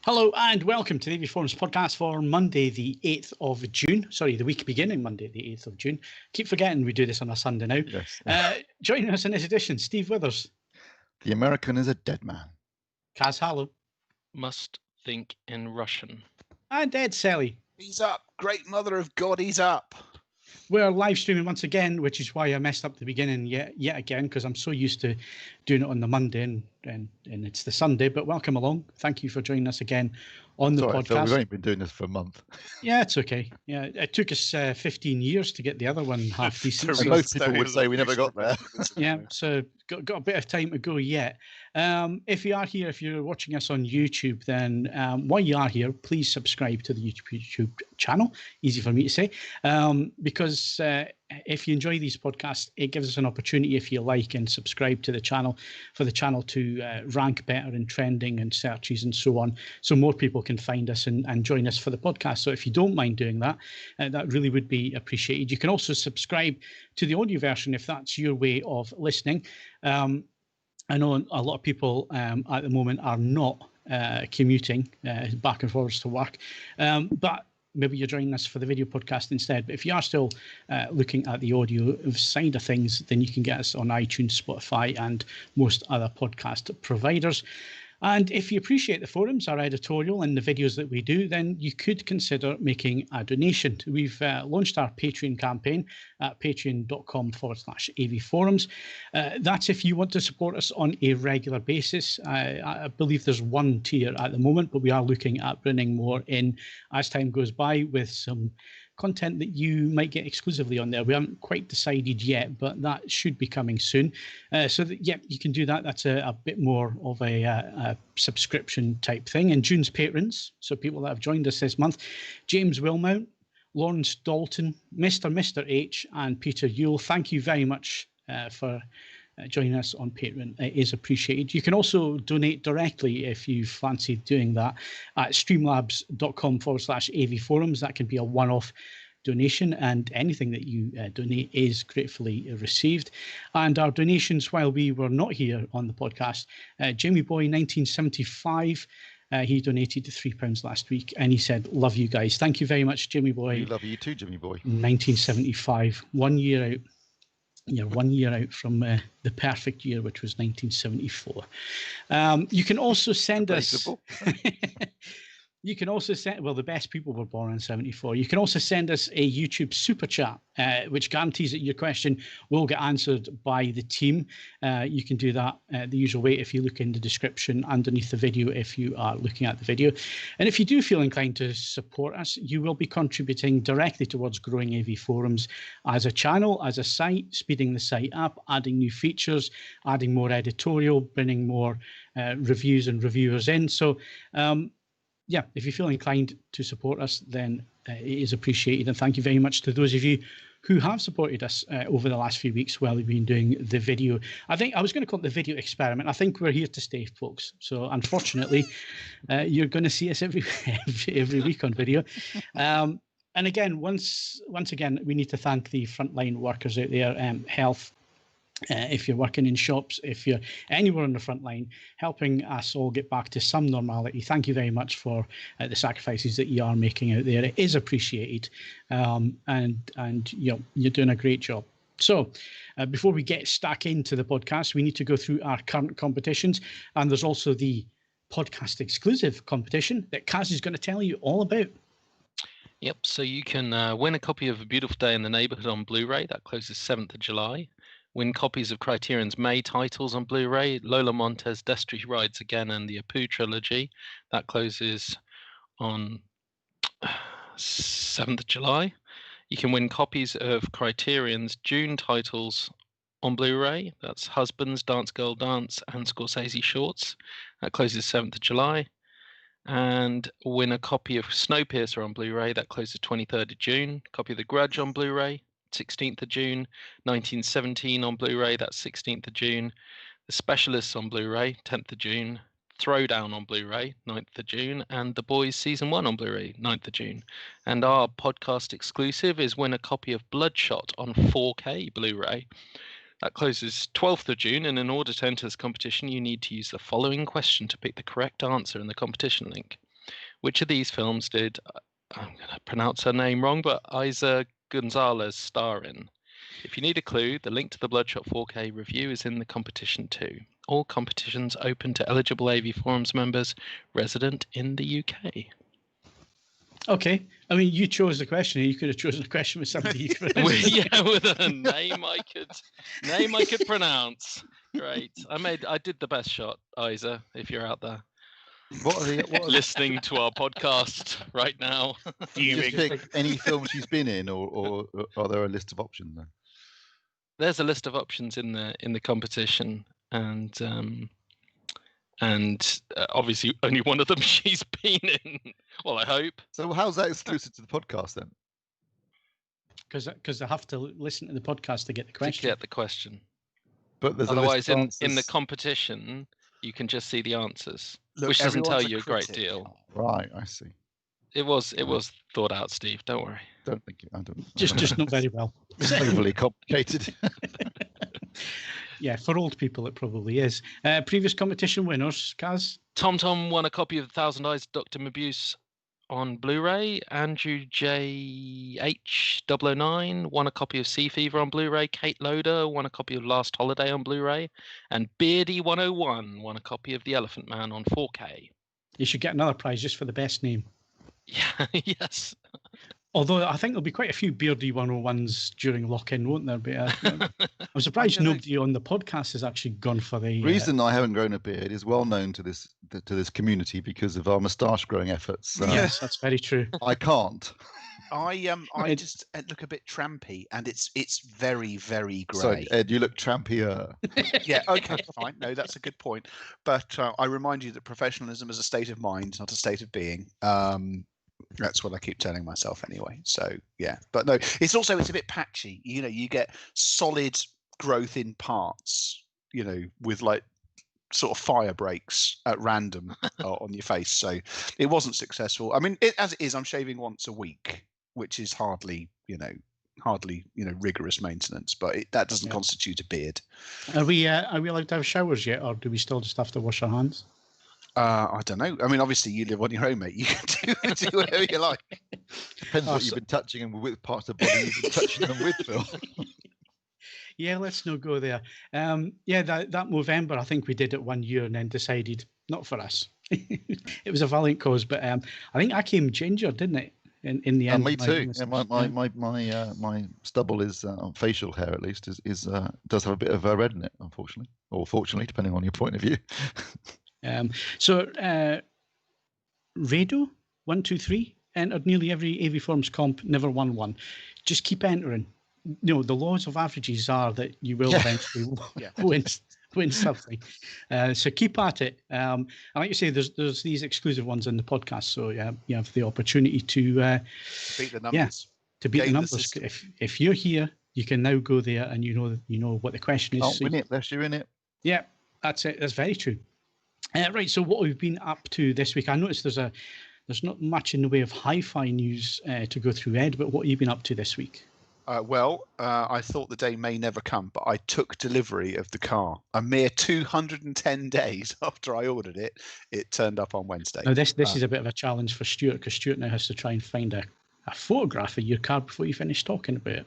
Hello and welcome to the AV Forums podcast for Monday the 8th of June. Sorry, the week beginning Monday the 8th of June. Keep forgetting we do this on a Sunday now. Yes. Joining us in this edition, Steve Withers. The American is a dead man. Kaz Hallow. Must think in Russian. And Ed Selly. He's up. Great mother of God, he's up. We're live streaming once again, which is why I messed up the beginning yet again, because I'm so used to doing it on the Monday and it's the Sunday. But welcome along. Thank you for joining us again on the podcast. Phil, we've only been doing this for a month. Yeah, it's okay. Yeah, it took us 15 years to get the other one half decent. And most people would say we never got there. Yeah, so got a bit of time to go yet. If you are here, if you're watching us on YouTube, then while you are here, please subscribe to the YouTube channel. Easy for me to say, because if you enjoy these podcasts, it gives us an opportunity, if you like and subscribe to the channel, for the channel to rank better in trending and searches and so on, so more people can find us and join us for the podcast. So if you don't mind doing that, that really would be appreciated. You can also subscribe to the audio version if that's your way of listening. I know a lot of people at the moment are not commuting back and forwards to work, but maybe you're joining us for the video podcast instead. But if you are still looking at the audio side of things, then you can get us on iTunes, Spotify, and most other podcast providers. And if you appreciate the forums, our editorial, and the videos that we do, then you could consider making a donation. We've launched our Patreon campaign at patreon.com/AVforums. That's if you want to support us on a regular basis. I believe there's one tier at the moment, but we are looking at bringing more in as time goes by with some content that you might get exclusively on there. We haven't quite decided yet, but that should be coming soon. So that, yeah, you can do that. That's a bit more of a subscription type thing. And June's patrons, so people that have joined us this month: James Wilmount, Lawrence Dalton, Mr. H, and Peter Yule. Thank you very much for joining us on Patreon. It is appreciated. You can also donate directly if you fancy doing that at streamlabs.com/AVforums. That can be a one-off donation, and anything that you donate is gratefully received. And our donations while we were not here on the podcast, Jamie Boy 1975, he donated £3 last week, and he said, "Love you guys." Thank you very much, Jimmy Boy. We love you too, Jimmy Boy. 1975, 1 year out. Yeah, 1 year out from the perfect year, which was 1974. You can also send us. You can also send. Well, the best people were born in 74. You can also send us a YouTube super chat, which guarantees that your question will get answered by the team. You can do that the usual way if you look in the description underneath the video, if you are looking at the video. And if you do feel inclined to support us, you will be contributing directly towards growing AV Forums as a channel, as a site, speeding the site up, adding new features, adding more editorial, bringing more reviews and reviewers in. So, yeah, if you feel inclined to support us, then it is appreciated. And thank you very much to those of you who have supported us over the last few weeks while we've been doing the video. I think I was going to call it the video experiment. I think we're here to stay, folks. So unfortunately, you're going to see us every week on video. And again, once again, we need to thank the frontline workers out there, health. If you're working in shops, if you're anywhere on the front line, helping us all get back to some normality, thank you very much for the sacrifices that you are making out there. It is appreciated, and you know, you're doing a great job. So before we get stuck into the podcast, we need to go through our current competitions, and there's also the podcast exclusive competition that Kaz is going to tell you all about. Yep, so you can win a copy of A Beautiful Day in the Neighborhood on Blu-ray. That closes 7th of July. Win copies of Criterion's May titles on Blu-ray, Lola Montez, Destry Rides Again, and the Apu trilogy. That closes on 7th of July. You can win copies of Criterion's June titles on Blu-ray. That's Husbands, Dance Girl Dance, and Scorsese Shorts. That closes 7th of July. And win a copy of Snowpiercer on Blu-ray. That closes 23rd of June. Copy of The Grudge on Blu-ray. 16th of June, 1917 on Blu-ray, that's 16th of June. The Specialists on Blu-ray, 10th of June. Throwdown on Blu-ray, 9th of June. And The Boys Season 1 on Blu-ray, 9th of June. And our podcast exclusive is win a copy of Bloodshot on 4K Blu-ray. That closes 12th of June, and in order to enter this competition, you need to use the following question to pick the correct answer in the competition link. Which of these films did, I'm going to pronounce her name wrong, but Isa Gonzalez star in? If you need a clue, the link to the Bloodshot 4K review is in the competition too. All competitions open to eligible AV Forums members resident in the UK. Okay. I mean, you chose the question. You could have chosen a question with somebody you could with a name I could pronounce. Great. I did the best shot, Isa, if you're out there. What are listening to our podcast right now? Do you just pick any film she's been in, or are there a list of options then? There's a list of options in the competition, and obviously only one of them she's been in. Well, I hope. So how's that exclusive to the podcast then? Because they have to listen to the podcast to get the question. To get the question. But there's otherwise in the competition you can just see the answers, which doesn't tell you a great deal. Right, I see. It was thought out, Steve. Don't worry. Don't think I don't. Just not very well. It's overly complicated. Yeah, for old people it probably is. Previous competition winners, Kaz? Tom won a copy of 1,000 Eyes Dr. Mabuse on Blu-ray. Andrew JH009 won a copy of Sea Fever on Blu-ray. Kate Loader won a copy of Last Holiday on Blu-ray. And Beardy101 won a copy of The Elephant Man on 4K. You should get another prize just for the best name. Yeah, yes. Although I think there'll be quite a few Beardy 101s during lock-in, won't there? But I'm surprised nobody on the podcast has actually gone for the reason I haven't grown a beard is well known to this community because of our moustache growing efforts. Yes, that's very true. I can't. I just look a bit trampy, and it's very, very grey. Sorry, Ed, you look trampier. Yeah, okay, fine. No, that's a good point. But I remind you that professionalism is a state of mind, not a state of being. That's what I keep telling myself anyway. So yeah, but no, it's a bit patchy. You know, you get solid growth in parts. You know, with like sort of fire breaks at random on your face. So it wasn't successful. I mean, as it is, I'm shaving once a week, which is hardly rigorous maintenance, but that doesn't constitute a beard. Are we allowed to have showers yet, or do we still just have to wash our hands? I don't know. I mean, obviously, you live on your own, mate. You can do whatever you like. Depends what you've been touching and with parts of the body you've been touching them with, Phil. Yeah, let's not go there. That Movember, I think we did it 1 year and then decided not for us. It was a valiant cause, but I think I came ginger, didn't it? In the end. Me too. Yeah, my stubble is facial hair at least is does have a bit of red in it, unfortunately, or fortunately, depending on your point of view. Rado123 entered nearly every AV Forums comp, never won one. Just keep entering. The laws of averages are that you will eventually win something. So keep at it. And like you say, there's these exclusive ones in the podcast, so you have the opportunity to beat the numbers. To beat the numbers. If you're here, you can now go there and you know what the question is. Can't win it unless you're in it. Yeah, that's it. That's very true. Right, so what we've been up to this week, I noticed there's not much in the way of hi-fi news to go through, Ed, but what have you been up to this week? I thought the day may never come, but I took delivery of the car. A mere 210 days after I ordered it, it turned up on Wednesday. Now, this is a bit of a challenge for Stuart, because Stuart now has to try and find a photograph of your car before you finish talking about it.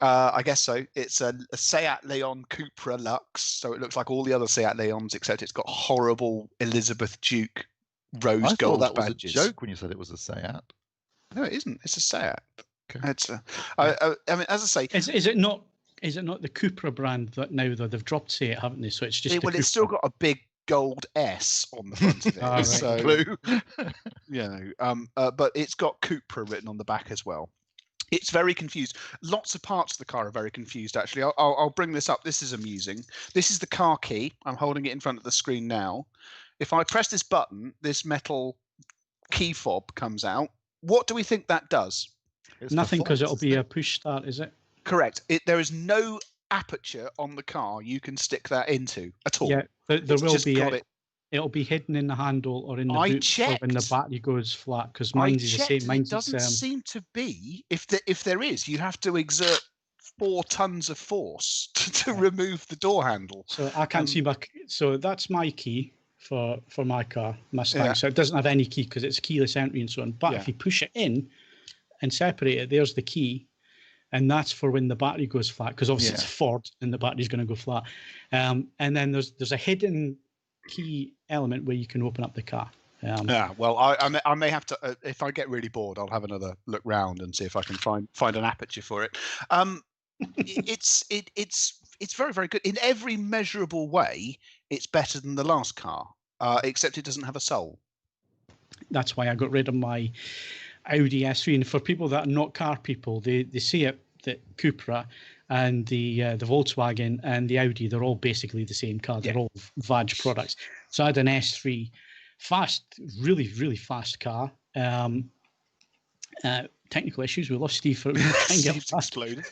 I guess so. It's a Seat Leon Cupra Lux, so it looks like all the other Seat Leons, except it's got horrible Elizabeth Duke rose gold badges. I thought that was a joke when you said it was a Seat. No, it isn't. It's a Seat. Okay. It's I mean, as I say, is it not the Cupra brand that now they've dropped Seat, haven't they? So it's just it's still got a big gold S on the front of it. Right. So blue. But it's got Cupra written on the back as well. It's very confused. Lots of parts of the car are very confused, actually. I'll bring this up. This is amusing. This is the car key. I'm holding it in front of the screen now. If I press this button, this metal key fob comes out. What do we think that does? Nothing, because it'll be a push start, is it? Correct. There is no aperture on the car you can stick that into at all. Yeah, there will be. It'll be hidden in the handle or in the boot, or when the battery goes flat, because mine's is the same. Mine's it doesn't seem to be. If there is, you have to exert 4 tons of force to remove the door handle. So I can't see back. So that's my key for my car, Mustang. So it doesn't have any key because it's keyless entry and so on. But if you push it in and separate it, there's the key. And that's for when the battery goes flat, because obviously it's a Ford and the battery's going to go flat. And then there's a hidden key element where you can open up the car. Well, I may have to, if I get really bored, I'll have another look round and see if I can find an aperture for it. It's very, very good in every measurable way. It's better than the last car, except it doesn't have a soul. That's why I got rid of my Audi S3. And for people that are not car people, they see it that Cupra and the Volkswagen and the Audi, they're all basically the same car. They're all VAG products. So I had an S3, fast, really, really fast car. Technical issues. We lost Steve for it. Steve's exploded.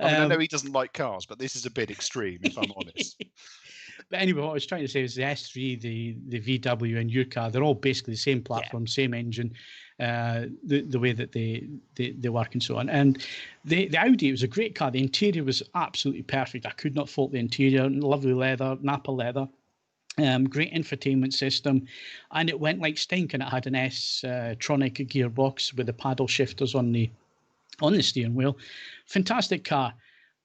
I know he doesn't like cars, but this is a bit extreme, if I'm honest. But anyway, what I was trying to say is the S3, the VW, and your car, they're all basically the same platform, same engine, the way that they work and so on. And the Audi, it was a great car. The interior was absolutely perfect. I could not fault the interior. Lovely leather, Napa leather. Great infotainment system, and it went like stink. And it had an S-tronic gearbox with the paddle shifters on the steering wheel. Fantastic car.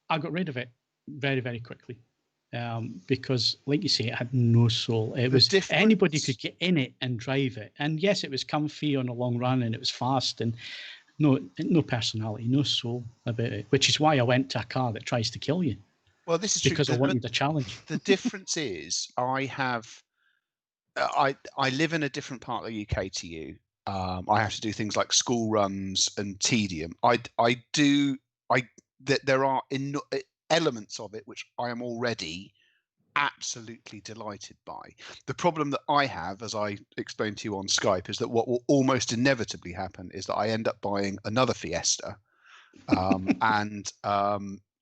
I got rid of it very, very quickly. Because, like you say, it had no soul. It was anybody could get in it and drive it, and yes, it was comfy on a long run, and it was fast, and no personality, no soul about it. Which is why I went to a car that tries to kill you. Well, this is because true. I wanted a challenge. The difference is, I live in a different part of the UK to you. I have to do things like school runs and tedium. There are elements of it which I am already absolutely delighted by. The problem that I have, as I explained to you on Skype, is that what will almost inevitably happen is that I end up buying another Fiesta and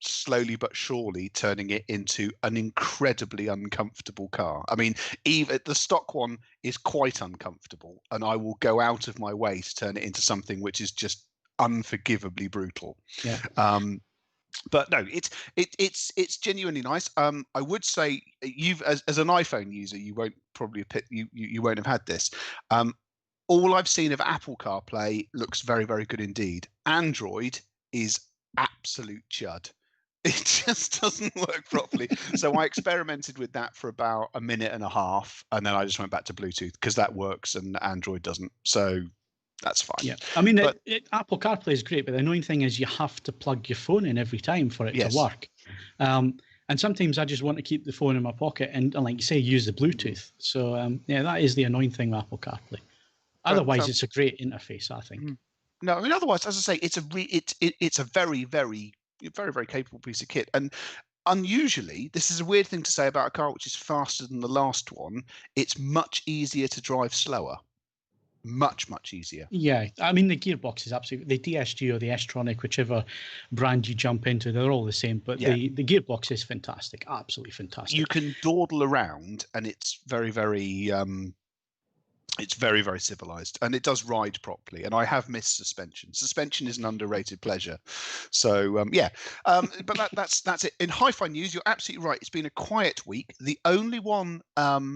slowly but surely turning it into an incredibly uncomfortable car. I mean, even the stock one is quite uncomfortable, and I will go out of my way to turn it into something which is just unforgivably brutal. Yeah. But no, it's genuinely nice. I would say you've as an iPhone user, you won't probably you won't have had this. All I've seen of Apple CarPlay looks very, very good indeed. Android is absolute chud. It just doesn't work properly. So I experimented with that for about a minute and a half, and then I just went back to Bluetooth because that works and Android doesn't. So that's fine. Yeah, I mean, Apple CarPlay is great, but the annoying thing is you have to plug your phone in every time for it to work. And sometimes I just want to keep the phone in my pocket and like you say, use the Bluetooth. So that is the annoying thing with Apple CarPlay. Otherwise, it's a great interface, I think. No, I mean, otherwise, as I say, it's a very, very, very, very capable piece of kit. And unusually, this is a weird thing to say about a car which is faster than the last one. It's much easier to drive slower. Much easier. Yeah, I mean, the gearbox is absolutely, the DSG or the S-tronic, whichever brand you jump into, they're all the same. But the gearbox is fantastic, absolutely fantastic. You can dawdle around, and it's very, very it's very, very civilized, and it does ride properly. And I have missed suspension. Suspension is an underrated pleasure. So but that's it. In hi-fi news, you're absolutely right. It's been a quiet week. The only one the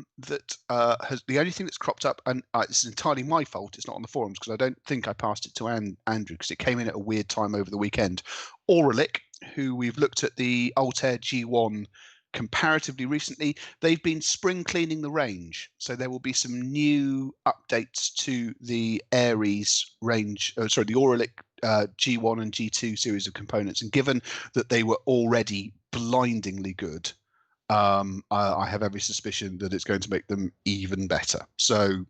only thing that's cropped up, and this is entirely my fault. It's not on the forums because I don't think I passed it to Andrew because it came in at a weird time over the weekend. Auralic, who we've looked at the Altair G1 comparatively recently, they've been spring cleaning the range, so there will be some new updates to the Aries range, the Auralic G1 and G2 series of components, and given that they were already blindingly good, I have every suspicion that it's going to make them even better. So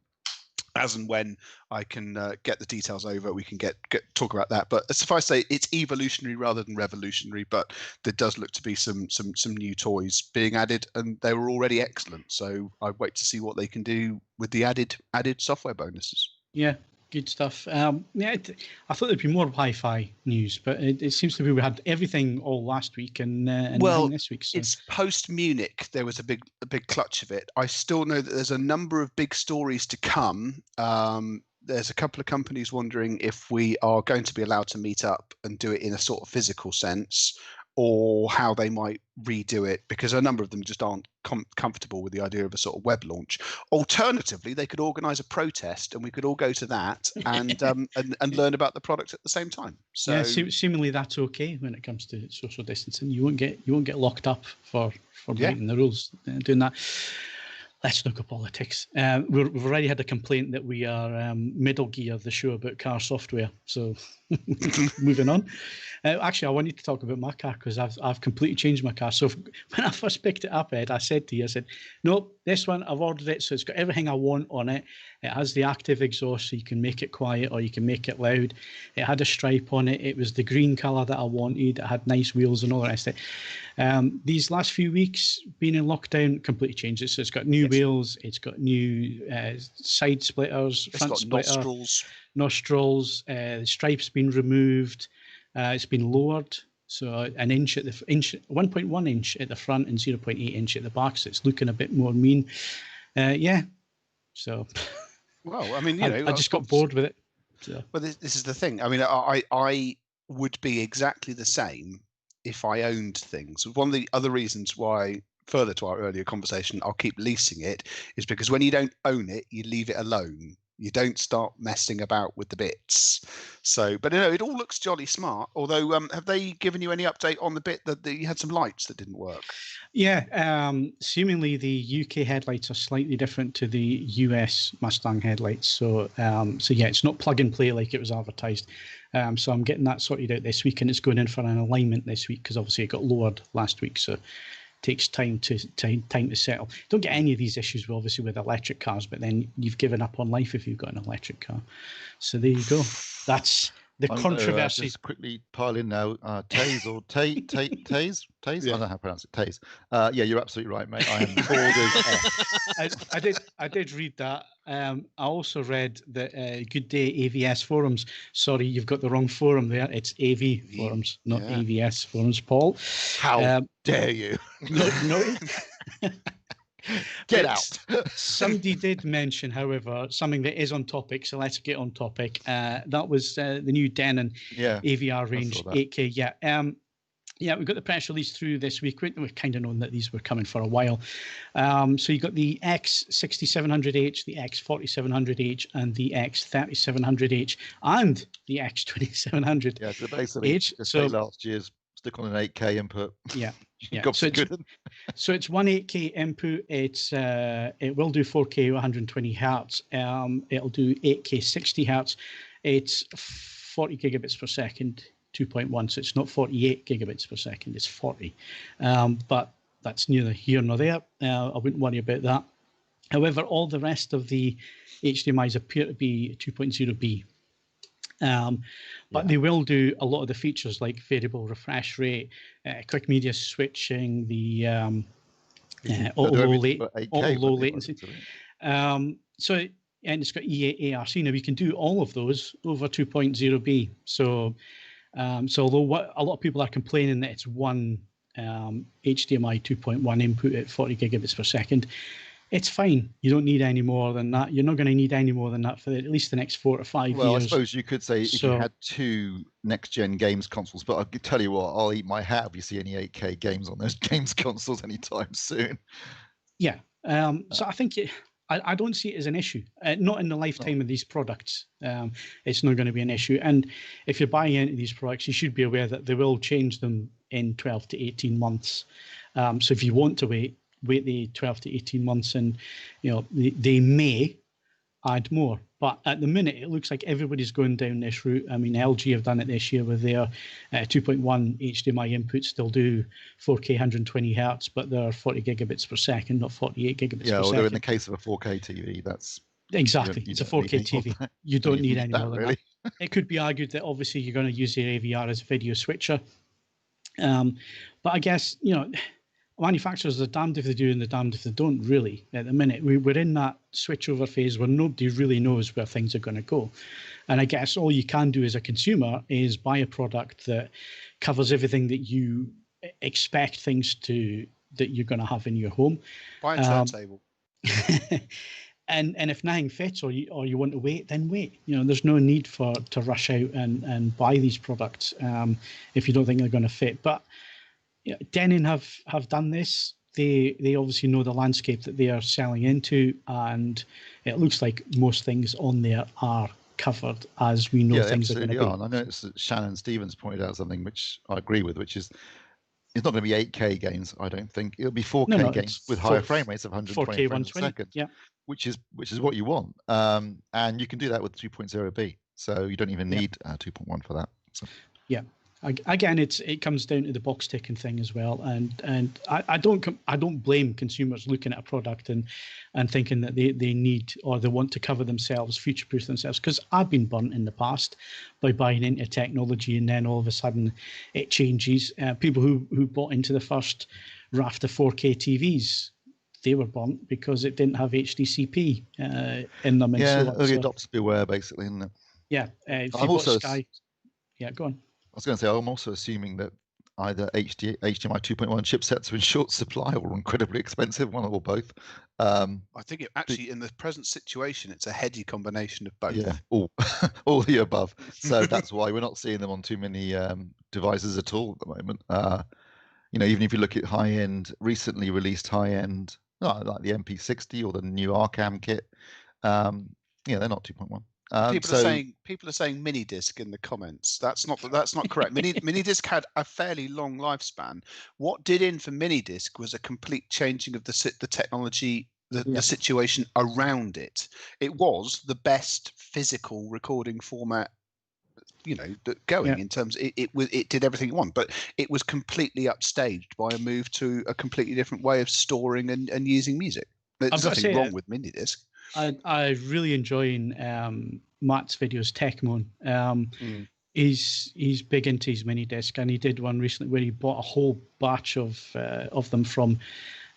as and when I can get the details over, we can get talk about that. But suffice to say, it's evolutionary rather than revolutionary. But there does look to be some new toys being added, and they were already excellent. So I wait to see what they can do with the added software bonuses. Yeah, good stuff. I thought there'd be more hi-fi news, but it seems to be we had everything all last week and this week. So. It's post Munich. There was a big clutch of it. I still know that there's a number of big stories to come. There's a couple of companies wondering if we are going to be allowed to meet up and do it in a sort of physical sense. or how they might redo it, because a number of them just aren't comfortable with the idea of a sort of web launch. Alternatively, they could organise a protest and we could all go to that and and learn about the product at the same time. So yeah, seemingly that's okay when it comes to social distancing. You won't get locked up for breaking the rules doing that. Let's not go politics. We've already had a complaint that we are Middle Gear, the show about car software. So moving on. Actually, I wanted to talk about my car because I've completely changed my car. So when I first picked it up, Ed, I said to you, no, this one, I've ordered it. So it's got everything I want on it. It has the active exhaust, so you can make it quiet or you can make it loud. It had a stripe on it. It was the green colour that I wanted. It had nice wheels and all the rest of it. These last few weeks, being in lockdown, completely changed it. So it's got new wheels. It's got new side splitters, front splitter, nostrils. The stripe's been removed. It's been lowered. So an inch at the 1.1 inch at the front and 0.8 inch at the back. So it's looking a bit more mean. So, well, I mean, I just got bored with it. So. Well, this is the thing. I mean, I would be exactly the same if I owned things. One of the other reasons why, further to our earlier conversation, I'll keep leasing it is because when you don't own it, you leave it alone. You don't start messing about with the bits. So, but it all looks jolly smart. Although, have they given you any update on the bit that you had some lights that didn't work? Yeah, seemingly the UK headlights are slightly different to the US Mustang headlights. So yeah, it's not plug and play like it was advertised. So I'm getting that sorted out this week, and it's going in for an alignment this week because obviously it got lowered last week. So takes time to settle. Don't get any of these issues with electric cars, but then you've given up on life if you've got an electric car. So there you go. That's the controversy. Just quickly pile in now. Tase or Tase? Tase? Yeah. I don't know how to pronounce it. Tase. Yeah, you're absolutely right, mate. I am bored as F. I did read that. I also read that Good Day AVS forums. Sorry, you've got the wrong forum there. It's AV forums, not AVS forums, Paul. How dare you? No. Get out. Somebody did mention, however, something that is on topic, so let's get on topic. That was the new Denon AVR range, 8K. Yeah, we got the press release through this week. We've kind of known that these were coming for a while. So you got the X6700H, the X4700H, and the X3700H, and the X2700H. Yeah, so basically, just last year's stick on an 8K input. Yeah. So it's one 8K input. It will do 4K 120 hertz. It'll do 8K 60 hertz. It's 40 gigabits per second. 2.1, so it's not 48 gigabits per second, it's 40. But that's neither here nor there. I wouldn't worry about that. However, all the rest of the HDMIs appear to be 2.0B. But they will do a lot of the features like variable refresh rate, quick media switching, the auto low latency. And it's got EA-ARC. Now, we can do all of those over 2.0B. So although a lot of people are complaining that it's one HDMI 2.1 input at 40 gigabits per second, it's fine. You don't need any more than that. You're not going to need any more than that for at least the next 4 to 5 years. Well, I suppose you could say if you had 2 next-gen games consoles, but I'll tell you what, I'll eat my hat if you see any 8K games on those games consoles anytime soon. Yeah. So I think I don't see it as an issue. Not in the lifetime of these products. It's not going to be an issue. And if you're buying into these products, you should be aware that they will change them in 12 to 18 months. So if you want to wait the 12 to 18 months, and they may add more. But at the minute, it looks like everybody's going down this route. I mean, LG have done it this year with their 2.1 HDMI inputs. They'll do 4K 120 hertz, but they're 40 gigabits per second, not 48 gigabits per second. Yeah, although in the case of a 4K TV, that's... Exactly. It's a 4K TV. You don't need any more than really. that. It could be argued that obviously you're going to use your AVR as a video switcher. But I guess, manufacturers are damned if they do and they're damned if they don't, really. At the minute, we're in that switchover phase where nobody really knows where things are going to go. And I guess all you can do as a consumer is buy a product that covers everything that you expect that you're going to have in your home. Buy a turntable. And if nothing fits or you want to wait, then wait. There's no need to rush out and buy these products if you don't think they're going to fit. But Denon have done this. They obviously know the landscape that they are selling into, and it looks like most things on there are covered as we know things are going to be. And I know Shannon Stevens pointed out something which I agree with, which is it's not going to be 8K games. I don't think it'll be 4K games with higher frame rates of 120 frames per second, which is what you want. And you can do that with 2.0B, so you don't even need 2.1 for that. So. Yeah. Again, it comes down to the box ticking thing as well, and I don't blame consumers looking at a product and thinking that they need or they want to cover themselves, future-proof themselves, because I've been burnt in the past by buying into technology and then all of a sudden it changes. People who bought into the first raft of 4K TVs, they were burnt because it didn't have HDCP in them. And early adopters beware, basically, isn't it? Yeah, I'm also Sky. Yeah, go on. I was going to say, I'm also assuming that either HDMI 2.1 chipsets are in short supply or incredibly expensive, one or both. I think in the present situation, it's a heady combination of both. Yeah, all the above. So that's why we're not seeing them on too many devices at all at the moment. Even if you look at high-end, recently released high-end, like the MP60 or the new Arcam kit, they're not 2.1. People are saying mini disc in the comments. That's not correct. Mini disc had a fairly long lifespan. What did in for mini disc was a complete changing of the technology, the situation around it. It was the best physical recording format, going in terms. It did everything it wanted, but it was completely upstaged by a move to a completely different way of storing and using music. There's nothing wrong with mini disc. I really enjoying Matt's videos, Techmon. He's big into his mini disc, and he did one recently where he bought a whole batch of them from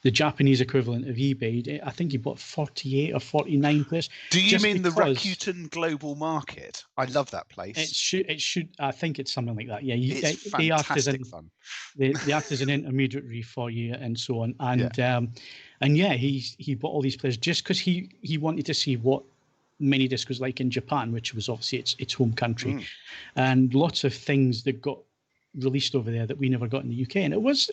the Japanese equivalent of eBay. I think he bought 48 or 49 pairs. Do you mean the Rakuten Global Market? I love that place. It should. I think it's something like that. Yeah, it's fantastic fun. They act as an intermediary for you and so on. And he bought all these players just because he wanted to see what mini disc was like in Japan, which was obviously its home country, and lots of things that got released over there that we never got in the UK. And it was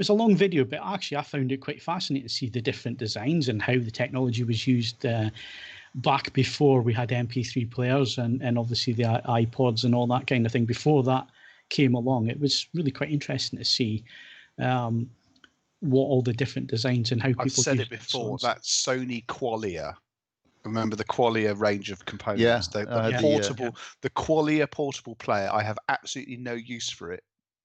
a long video, but actually I found it quite fascinating to see the different designs and how the technology was used back before we had MP3 players and obviously the iPods and all that kind of thing. Before that came along, it was really quite interesting to see what all the different designs and how people. I've said it before. That Sony Qualia. Remember the Qualia range of components? The Qualia portable player. I have absolutely no use for it,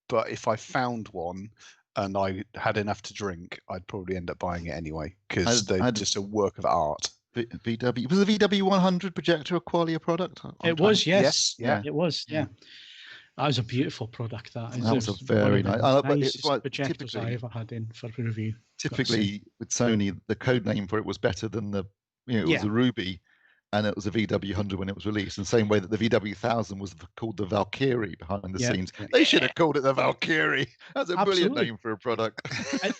but if I found one and I had enough to drink, I'd probably end up buying it anyway because they're just a work of art. VW was the VW100 projector a Qualia product? It was, yes. Yeah, it was. Yeah. That was a beautiful product. That was a very nice. Projectors I ever had in for review. Typically, with Sony, the code name for it was better than the. It was a Ruby, and it was a VW100 when it was released. In the same way that the VW1000 was called the Valkyrie behind the scenes. They should have called it the Valkyrie. That's a brilliant name for a product.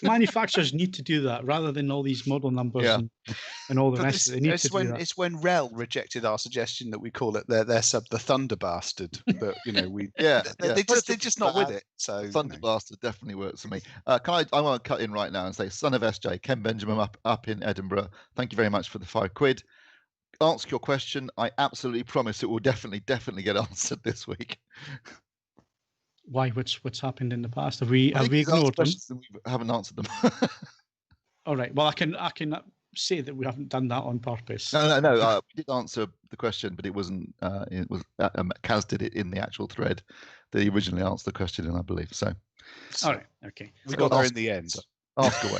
Manufacturers need to do that rather than all these model numbers and all the rest. They need to do that. It's when REL rejected our suggestion that we call it their sub the Thunder Bastard. That they're just not with it. So Thunder Bastard definitely works for me. I want to cut in right now and say, son of SJ, Ken Benjamin up in Edinburgh. Thank you very much for the £5. Answer your question. I absolutely promise it will definitely get answered this week. Why? What's happened in the past? Have we ignored them? We haven't answered them. All right. Well, I can say that we haven't done that on purpose. No. We did answer the question, but it wasn't. It was Kaz did it in the actual thread that he originally answered the question in, I believe. So. All right. Okay. We got there in the end. Ask away.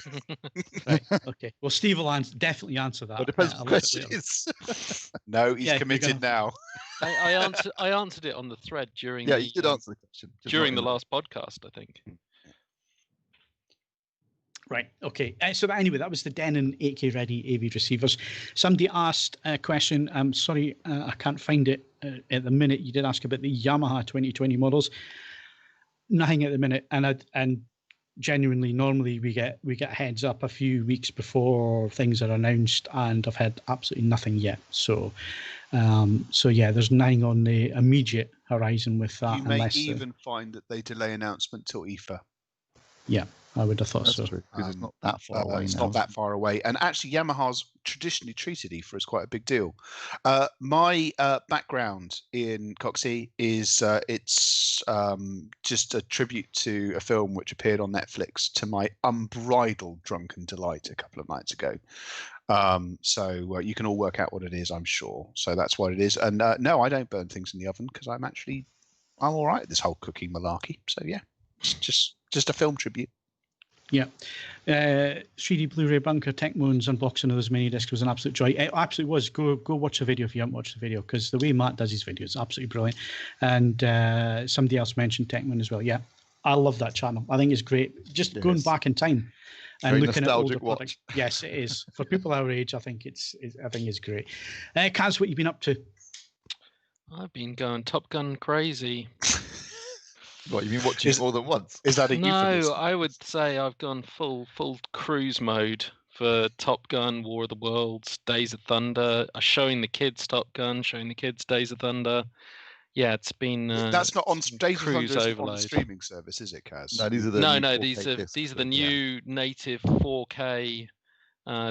Right. Okay. Well, Steve will definitely answer that. Well, it depends what the question is. No, he's committed now. I answered it on the thread during. Yeah, you did answer the question during the last podcast, I think. Right. Okay. So anyway, that was the Denon 8K ready AV receivers. Somebody asked a question. I'm sorry, I can't find it at the minute. You did ask about the Yamaha 2020 models. Nothing at the minute, and genuinely, normally we get heads up a few weeks before things are announced, and I've had absolutely nothing yet. So yeah, there's nothing on the immediate horizon with that. You may even find that they delay announcement till IFA. Yeah, I would have thought That's so. True, because it's not that far away. It's now, not that far away. And actually, Yamaha's traditionally treated IFA as quite a big deal. My background in Coxie is it's just a tribute to a film which appeared on Netflix to my unbridled drunken delight a couple of nights ago. So you can all work out what it is, I'm sure. So that's what it is. And no, I don't burn things in the oven because I'm all right at this whole cooking malarkey. So yeah, it's just a film tribute. Yeah. 3D Blu-ray Bunker, Tecmo's unboxing of those mini discs was an absolute joy. It absolutely was. Go watch the video if you haven't watched the video, because the way Matt does his videos is absolutely brilliant. And somebody else mentioned Tecmo as well. Yeah, I love that channel. I think it's great. Just going back in time and very looking at all the products. Yes, it is. For people our age, I think it's great. Kaz, what you been up to? I've been going Top Gun crazy. What, you mean watching it more than once? Is that a euphemism? No, I would say I've gone full cruise mode for Top Gun, War of the Worlds, Days of Thunder. Showing the kids Top Gun, showing the kids Days of Thunder. Yeah, it's been. That's not on Days of Thunder isn't on the overload. streaming service, is it, Kaz? No, these are the these are the new native 4K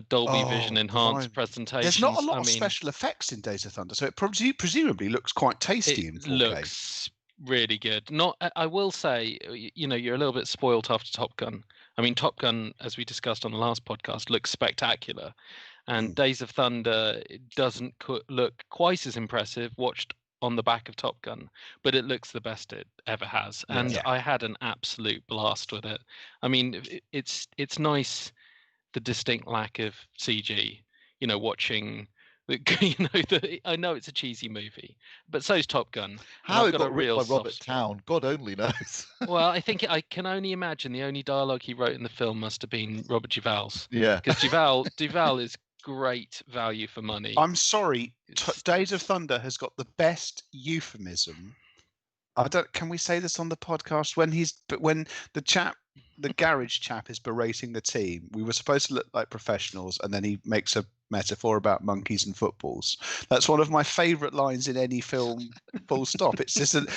Dolby Vision enhanced presentations. There's not a lot of special effects in Days of Thunder, so it presumably looks quite tasty in 4K. Looks really good. I will say, you're a little bit spoiled after Top Gun. I mean, Top Gun, as we discussed on the last podcast, looks spectacular, and Days of Thunder doesn't look quite as impressive watched on the back of Top Gun, but it looks the best it ever has, and I had an absolute blast with it. I mean, it's nice, the distinct lack of CG, watching. I know it's a cheesy movie, but so's Top Gun. How it got real by Robert Towne, God only knows. Well, I think I can only imagine the only dialogue he wrote in the film must have been Robert Duvall's. Yeah, because Duvall is great value for money. I'm sorry, Days of Thunder has got the best euphemism. Can we say this on the podcast? When the garage chap is berating the team, we were supposed to look like professionals, and then he makes a metaphor about monkeys and footballs. That's one of my favorite lines in any film, full stop. It's just and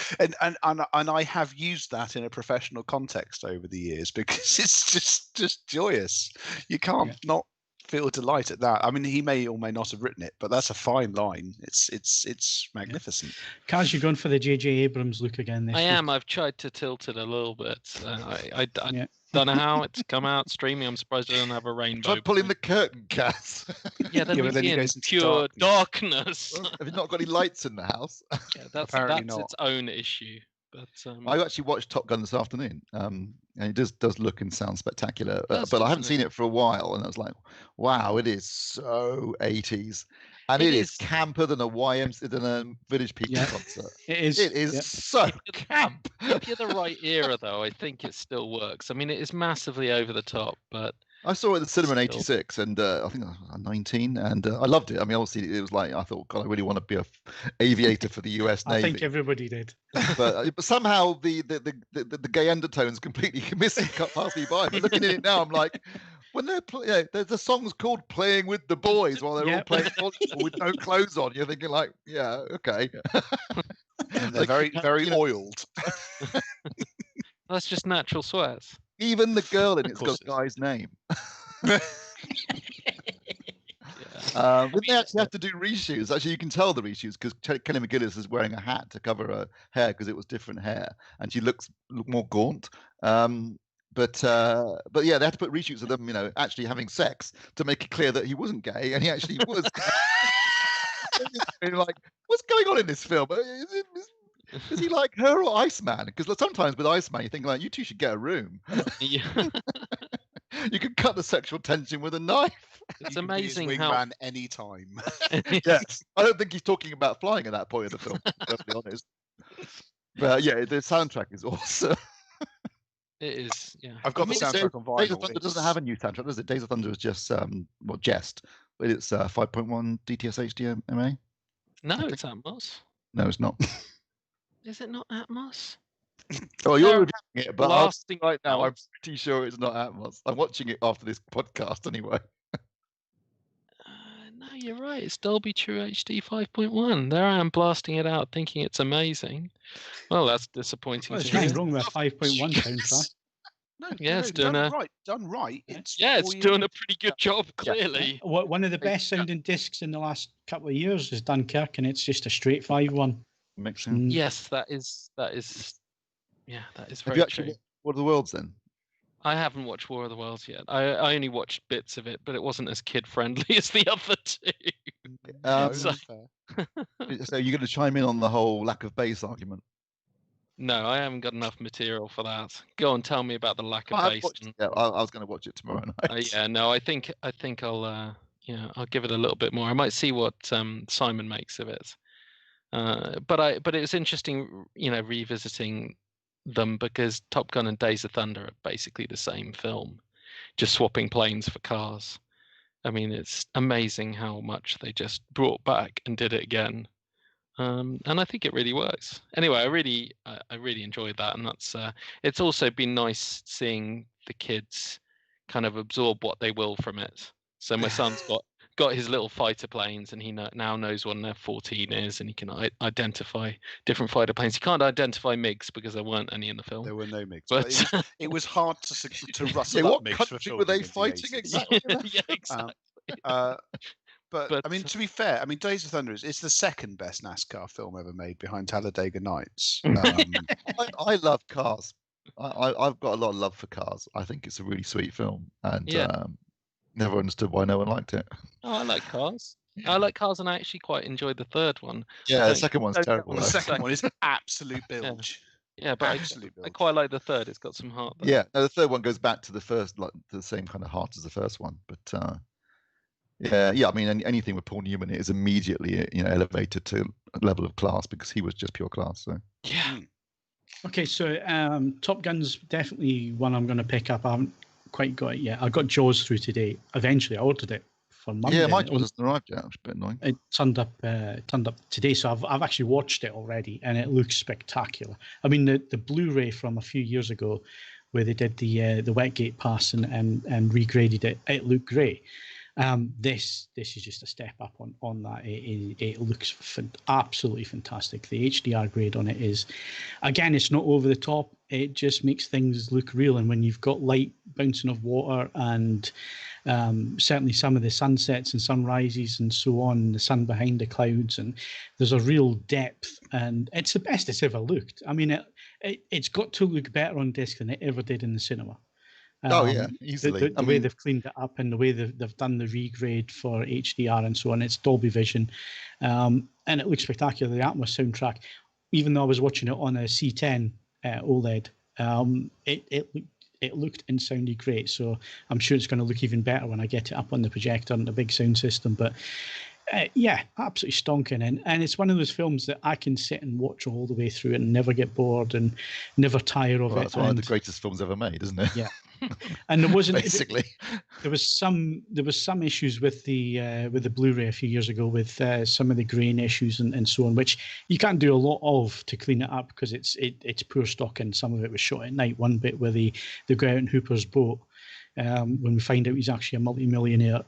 I have used that in a professional context over the years because it's just joyous. You can't not feel delight at that. I mean, he may or may not have written it, but that's a fine line. It's magnificent. Kaz, you're going for the J.J. Abrams look again this week. am. I've tried to tilt it a little bit. I don't know how it's come out streaming. I'm surprised I don't have a rainbow. Try pulling the curtain, Kaz. Yeah, then we'd be in pure darkness. Well, have you not got any lights in the house? Yeah, that's its own issue. But I actually watched Top Gun this afternoon, and it does look and sound spectacular. But I haven't seen it for a while, and I was like, wow, it is so 80s. And it is camper than a Village People concert. It is. It is so camp. If you're the right era, though, I think it still works. I mean, it is massively over the top, but I saw it at the cinema in '86, and I think I was 19, and I loved it. I mean, obviously, it was like I thought, God, I really want to be an aviator for the U.S. Navy. I think everybody did. But somehow the gay undertones completely missing, passed me by. But looking at it now, I'm like, when they're the song's called "Playing with the Boys" while they're all playing volleyball with no clothes on. You're thinking like, yeah, okay. And they're very, very oiled. That's just natural sweats. Even the girl in it's got a guy's name. But they actually have to do reshoots. Actually, you can tell the reshoots because Kelly McGillis is wearing a hat to cover her hair because it was different hair, and she look more gaunt. But yeah, they had to put reshoots of them, actually having sex to make it clear that he wasn't gay, and he actually was. Like, what's going on in this film? Is he like her or Iceman? Because sometimes with Iceman, you think like, you two should get a room. Yeah. You can cut the sexual tension with a knife. It's amazing how wingman anytime. Yes, I don't think he's talking about flying at that point of the film. To be honest, but yeah, the soundtrack is awesome. It is. Yeah, I've got the soundtrack on vinyl. Days of Thunder doesn't have a new soundtrack, does it? Days of Thunder is just Jest, but it's 5.1 DTS HDMI. No, it's Atmos. No, it's not. Is it not Atmos? Oh, you're reviewing it, but last thing right now, I'm pretty sure it's not Atmos. I'm watching it after this podcast anyway. No, you're right. It's Dolby True HD 5.1. There I am blasting it out, thinking it's amazing. Well, that's disappointing. There's nothing wrong with a 5.1 soundtrack. It's done right. It's doing a pretty good job. Clearly, one of the best sounding discs in the last couple of years is Dunkirk, and it's just a straight 5.1. Makes sense. Yes, that is. Yeah, that is very Have you actually true. War of the Worlds then? I haven't watched War of the Worlds yet. I only watched bits of it, but it wasn't as kid friendly as the other two. So you're going to chime in on the whole lack of bass argument? No, I haven't got enough material for that. Go on, tell me about the lack of bass. I was going to watch it tomorrow night. I think I'll I'll give it a little bit more. I might see what Simon makes of it. But it was interesting, revisiting them, because Top Gun and Days of Thunder are basically the same film, just swapping planes for cars. I mean, it's amazing how much they just brought back and did it again. And I think it really works. Anyway, I really enjoyed that, and that's it's also been nice seeing the kids kind of absorb what they will from it. So my son's got his little fighter planes, and he now knows what an F-14 is, and he can identify different fighter planes. He can't identify MiGs because there weren't any in the film. There were no MiGs, but it was hard to rustle up MiGs. What country were they fighting exactly? Yeah, exactly. But I mean, to be fair, Days of Thunder it's the second best NASCAR film ever made, behind Talladega Nights. I love cars. I've got a lot of love for cars. I think it's a really sweet film, and never understood why no one liked it. Oh, I like cars. I like cars, and I actually quite enjoyed the third one. Yeah, the second one's terrible. The second one is absolute bilge. Yeah, but I quite like the third. It's got some heart there. Yeah, no, the third one goes back to the first, like the same kind of heart as the first one. But yeah. I mean, anything with Paul Newman is immediately elevated to a level of class, because he was just pure class. So yeah. Okay, so Top Gun's definitely one I'm going to pick up. I haven't quite got it yet. I got Jaws through today. Eventually, I ordered it for Monday. Yeah, my Jaws hasn't arrived yet. It's a bit annoying. It turned up today, so I've actually watched it already, and it looks spectacular. I mean, the Blu-ray from a few years ago, where they did the Wetgate pass and regraded it, it looked great. This is just a step up on that. It looks absolutely fantastic. The HDR grade on it is, again, it's not over the top. It just makes things look real. And when you've got light bouncing off water, and certainly some of the sunsets and sunrises and so on, the sun behind the clouds, and there's a real depth, and it's the best it's ever looked. I mean, it's got to look better on disc than it ever did in the cinema. Easily. The way they've cleaned it up, and the way they've done the regrade for HDR and so on. It's Dolby Vision, and it looks spectacular. The Atmos soundtrack, even though I was watching it on a C10 OLED, it looked and sounded great. So I'm sure it's going to look even better when I get it up on the projector and the big sound system. But absolutely stonking. And it's one of those films that I can sit and watch all the way through and never get bored and never tire of it. That's one of the greatest films ever made, isn't it? Yeah. And there wasn't basically there was some issues with the Blu-ray a few years ago, with some of the grain issues and so on, which you can't do a lot of to clean it up, because it's poor stock, and some of it was shot at night. One bit where they go out in Hooper's boat, when we find out he's actually a multi-millionaire,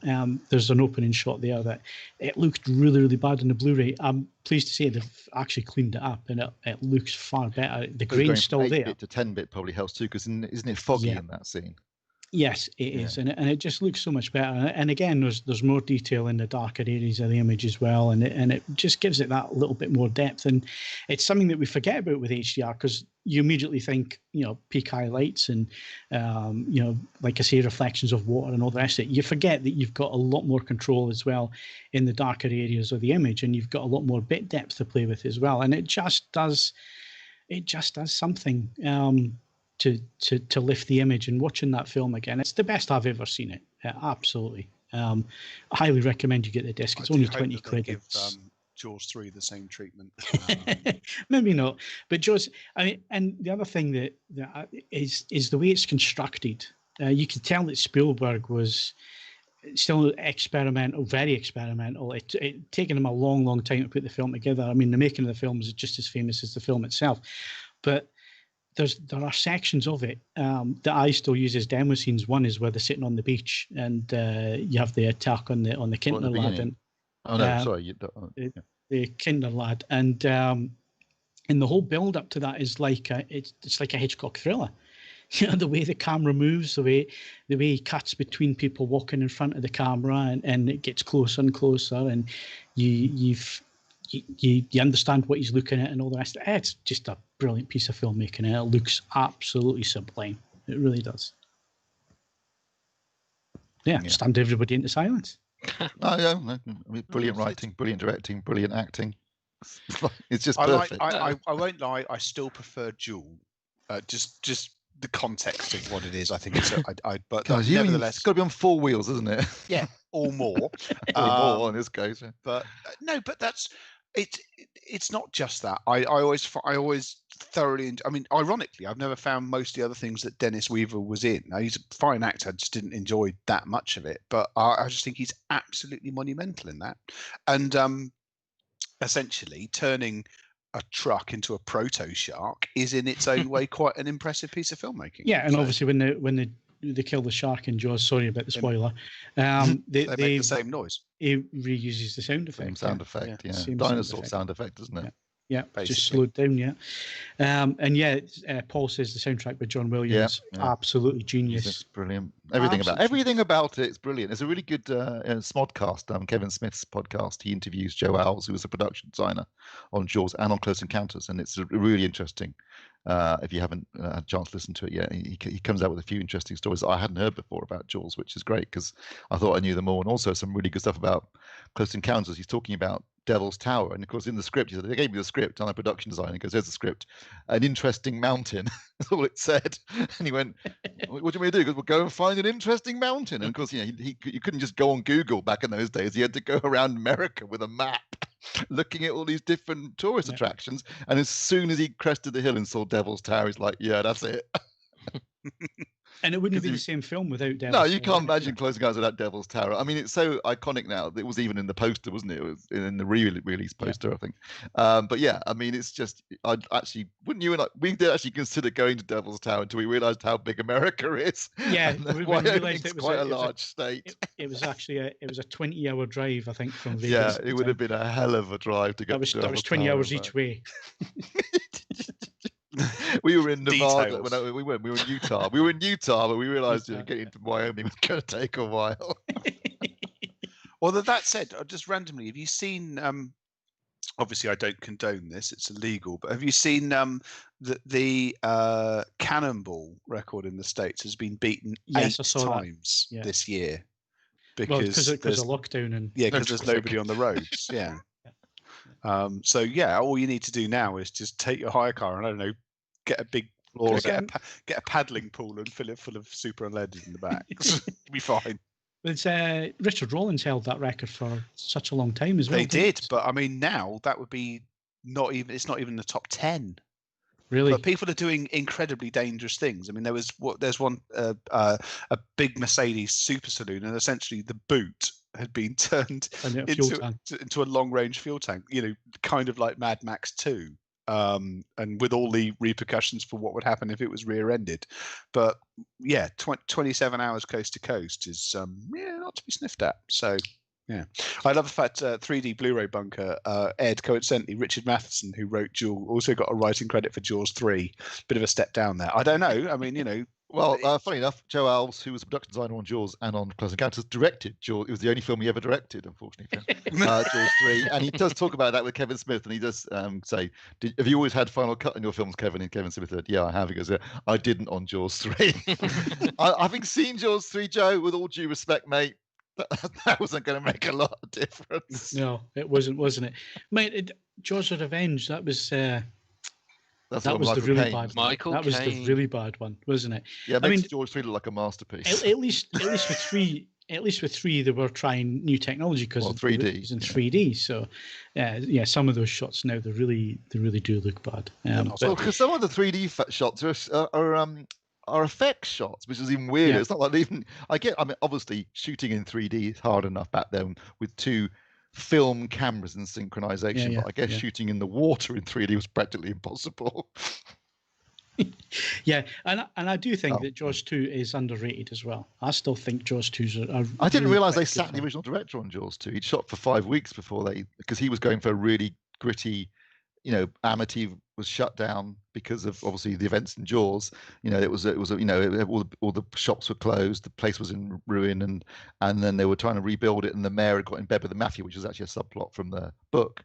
there's an opening shot there that it looked really, really bad on the Blu-ray. I'm pleased to say they've actually cleaned it up, and it looks far better. The grain's still there. 8-bit to 10-bit probably helps too, because isn't it foggy in that scene? Yes, it is, and it just looks so much better. And again, there's more detail in the darker areas of the image as well, and it just gives it that little bit more depth. And it's something that we forget about with HDR, because you immediately think, peak highlights and like I say, reflections of water and all the rest of it. You forget that you've got a lot more control as well in the darker areas of the image, and you've got a lot more bit depth to play with as well. And it just does something to lift the image. And watching that film again, it's the best I've ever seen it. Absolutely. I highly recommend you get the disc. It's only 20 quid. Give Jaws 3 the same treatment. Maybe not, but Jaws. I mean, and the other thing that is the way it's constructed. You can tell that Spielberg was still experimental, very experimental. It taken him a long, long time to put the film together. I mean, the making of the film is just as famous as the film itself, but there are sections of it that I still use as demo scenes. One is where they're sitting on the beach, and you have the attack on the Kintner lad, and Oh no, sorry, the Kinder lad, and the whole build up to that is like it's like a Hitchcock thriller. You know, the way the camera moves, the way he cuts between people walking in front of the camera, and it gets closer and closer, and you understand what he's looking at and all the rest. It's just a brilliant piece of filmmaking, and it looks absolutely sublime. It really does. Yeah. Stunned everybody into silence. I mean, brilliant writing, brilliant directing, brilliant acting. It's just perfect. I won't lie. I still prefer Jewel. Just the context of what it is. I think it's. But God, nevertheless, it's got to be on 4 wheels, isn't it? Yeah, or more. Or more in this case. But no, but that's it. It's not just that. I always thoroughly. I mean, ironically, I've never found most of the other things that Dennis Weaver was in. Now, he's a fine actor. I just didn't enjoy that much of it. But I just think he's absolutely monumental in that. And essentially, turning a truck into a proto shark is in its own way quite an impressive piece of filmmaking. Yeah, and obviously when they kill the shark in Jaws, sorry about the spoiler, they make the same noise. He reuses the sound effect. Same sound effect, yeah. Dinosaur sound effect, isn't it? Yeah, just slowed down, yeah. And Paul says the soundtrack by John Williams, absolutely genius. It's brilliant. Everything about it is brilliant. It's a really good Smodcast, Kevin Smith's podcast. He interviews Joe Owls, who was a production designer on Jaws and on Close Encounters, and it's really interesting. If you haven't had a chance to listen to it yet, he comes out with a few interesting stories that I hadn't heard before about Jaws, which is great because I thought I knew them all, and also some really good stuff about Close Encounters. He's talking about Devil's Tower, and of course in the script, he said, they gave me the script, and I'm a production designer. He goes, there's the script, an interesting mountain. That's all it said. And he went, what do you want me to do? He goes, well, go and find an interesting mountain. And of course, you couldn't just go on Google back in those days. He had to go around America with a map looking at all these different tourist attractions, and as soon as he crested the hill and saw Devil's Tower, he's like, yeah, that's it. And it wouldn't be the same film without Devil's Tower. No, you can't imagine Close Encounters without Devil's Tower. I mean, it's so iconic now. It was even in the poster, wasn't it? It was in the re-release poster, I think. But yeah, I mean, it's just, I'd actually, wouldn't you and I, we did actually consider going to Devil's Tower until we realised how big America is. Yeah, we realised it was quite a large state. It was actually a 20-hour drive, I think, from Vegas. Yeah, it would have been a hell of a drive to go. That was 20 hours each way. We were in Nevada. We were in Utah. We were in Utah, but we realised getting to Wyoming was going to take a while. Well, that said, just randomly, have you seen? Obviously, I don't condone this; it's illegal. But have you seen the Cannonball record in the States has been beaten 8 times this year because of lockdown and because there's nobody on the roads. Yeah. So all you need to do now is just take your hire car and I don't know, get a paddling pool and fill it full of super unleaded in the back. You'll be fine. It's Richard Rollins held that record for such a long time as well. They did, but I mean now that would be it's not even the top 10. Really? But people are doing incredibly dangerous things. I mean, there's one a big Mercedes super saloon, and essentially the boot had been turned into a long-range fuel tank, kind of like Mad Max 2, and with all the repercussions for what would happen if it was rear-ended. But 27 hours coast to coast is not to be sniffed at. So yeah, I love the fact 3D Blu-ray Bunker, Ed, coincidentally, Richard Matheson, who wrote Jaws, also got a writing credit for Jaws 3. Bit of a step down there. I don't know. I mean, Well, funny enough, Joe Owls, who was a production designer on Jaws and on Close Encounters, directed Jaws. It was the only film he ever directed, unfortunately, Jaws 3. And he does talk about that with Kevin Smith, and he does say, have you always had Final Cut in your films, Kevin? And Kevin Smith said, yeah, I have. He goes, I didn't on Jaws 3. Having seen Jaws 3, Joe, with all due respect, mate, that wasn't going to make a lot of difference. No, it wasn't it? Mate, Jaws of Revenge, that was... that was the really bad one. That was the really bad one, wasn't it? Yeah, it makes Jaws 3 look like a masterpiece. At least with 3, they were trying new technology because 3D. It was in 3D. So, some of those shots now they really do look bad. Because some of the 3D shots are effects shots, which is even weirder. It's not like even. I mean, obviously, shooting in 3D is hard enough back then with 2 film cameras and synchronization, but I guess shooting in the water in 3D was practically impossible. Yeah, and I do think that Jaws 2 is underrated as well. I still think Jaws 2's are I didn't really realise they quite good sacked the film. original director on Jaws 2. He'd shot for 5 weeks before because he was going for a really gritty, Amity was shut down because of obviously the events in Jaws. It was all the shops were closed, the place was in ruin, and then they were trying to rebuild it, and the mayor had got in bed with the mafia, which is actually a subplot from the book,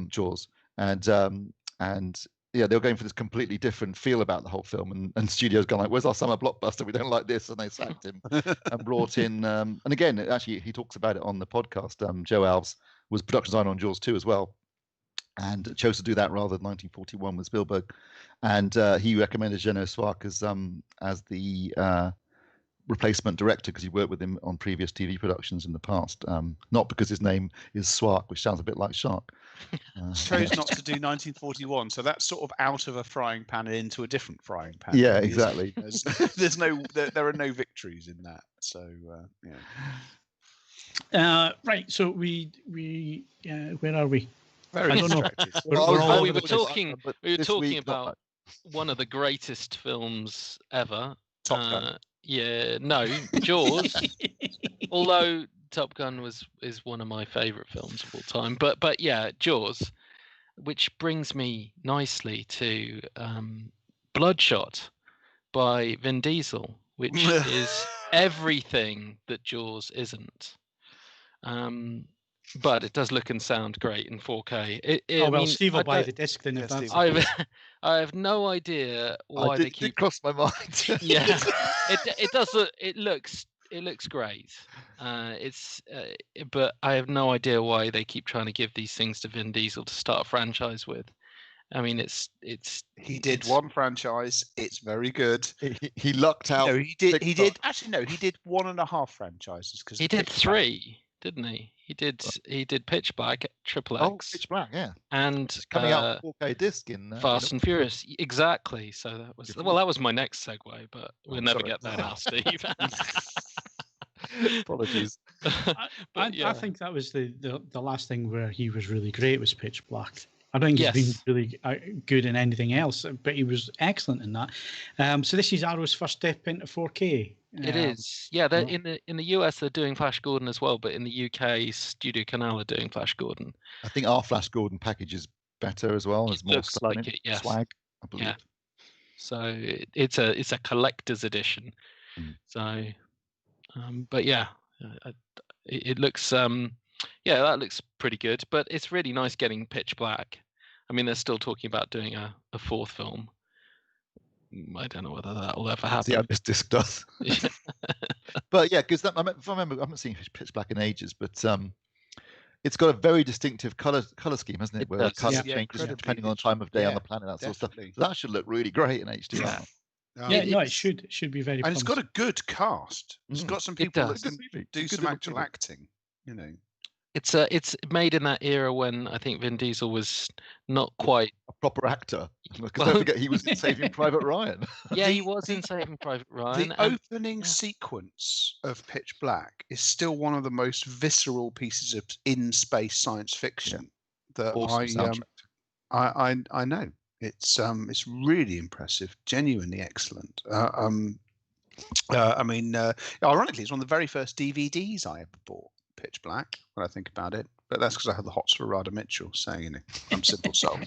Jaws, and yeah, they were going for this completely different feel about the whole film, and studios going like, "Where's our summer blockbuster? We don't like this," and they sacked him and brought in. And again, actually, he talks about it on the podcast. Joe Alves was production designer on Jaws 2 as well, and chose to do that rather than 1941 with Spielberg, and he recommended Jeannot Swark as the replacement director because he worked with him on previous TV productions in the past. Not because his name is Swark, which sounds a bit like shark. Chose not to do 1941, so that's sort of out of a frying pan and into a different frying pan. Yeah, exactly. There are no victories in that. So yeah. Right. So we where are we? Very I don't know. We were talking about one of the greatest films ever. Top Gun. Yeah, no, Jaws. Although Top Gun is one of my favourite films of all time, but yeah, Jaws, which brings me nicely to Bloodshot by Vin Diesel, which is everything that Jaws isn't. But it does look and sound great in 4K. Steve will buy the disc then. I have no idea why they keep. It crossed my mind. Yeah, it does. It looks great. But I have no idea why they keep trying to give these things to Vin Diesel to start a franchise with. I mean, he did one franchise. It's very good. He lucked out. No, he did. Actually, no, he did 1.5 franchises because he did 3, didn't he? He did Pitch Black, Triple X. Oh, Pitch Black, yeah. And it's coming out 4K disc in Fast and Furious. Exactly. So that was my next segue, but we'll never get there now, Steve. Apologies. I think that was the last thing where he was really great was Pitch Black. I don't think he's been really good in anything else, but he was excellent in that. So this is Arrow's first step into 4K. It is, yeah. They're in the US they're doing Flash Gordon as well, but in the UK, Studio Canal are doing Flash Gordon. I think our Flash Gordon package is better as well. There's more stuff in it. Yes. Swag, I believe. Yeah. So it's a collector's edition. So, but yeah, it looks that looks pretty good. But it's really nice getting Pitch Black. I mean, they're still talking about doing a 4th film. I don't know whether that will ever happen. See how this disc does. But yeah, because if I remember, I haven't seen Pitch Black in ages, but it's got a very distinctive color scheme, hasn't it? Where the color changes depending on the time of day on the planet, that sort of stuff. So that should look really great in HDR. It should. It should be very. And it's got a good cast. It's got some people that can do some actual acting. It's made in that era when I think Vin Diesel was not quite a proper actor. Because don't forget, he was in Saving Private Ryan. Yeah, he was in Saving Private Ryan. The opening sequence of Pitch Black is still one of the most visceral pieces of in-space science fiction that I know. It's really impressive, genuinely excellent. Ironically, it's one of the very first DVDs I ever bought. Pitch Black, when I think about it, but that's because I had the hots for Radha Mitchell saying, I'm Simple Soul.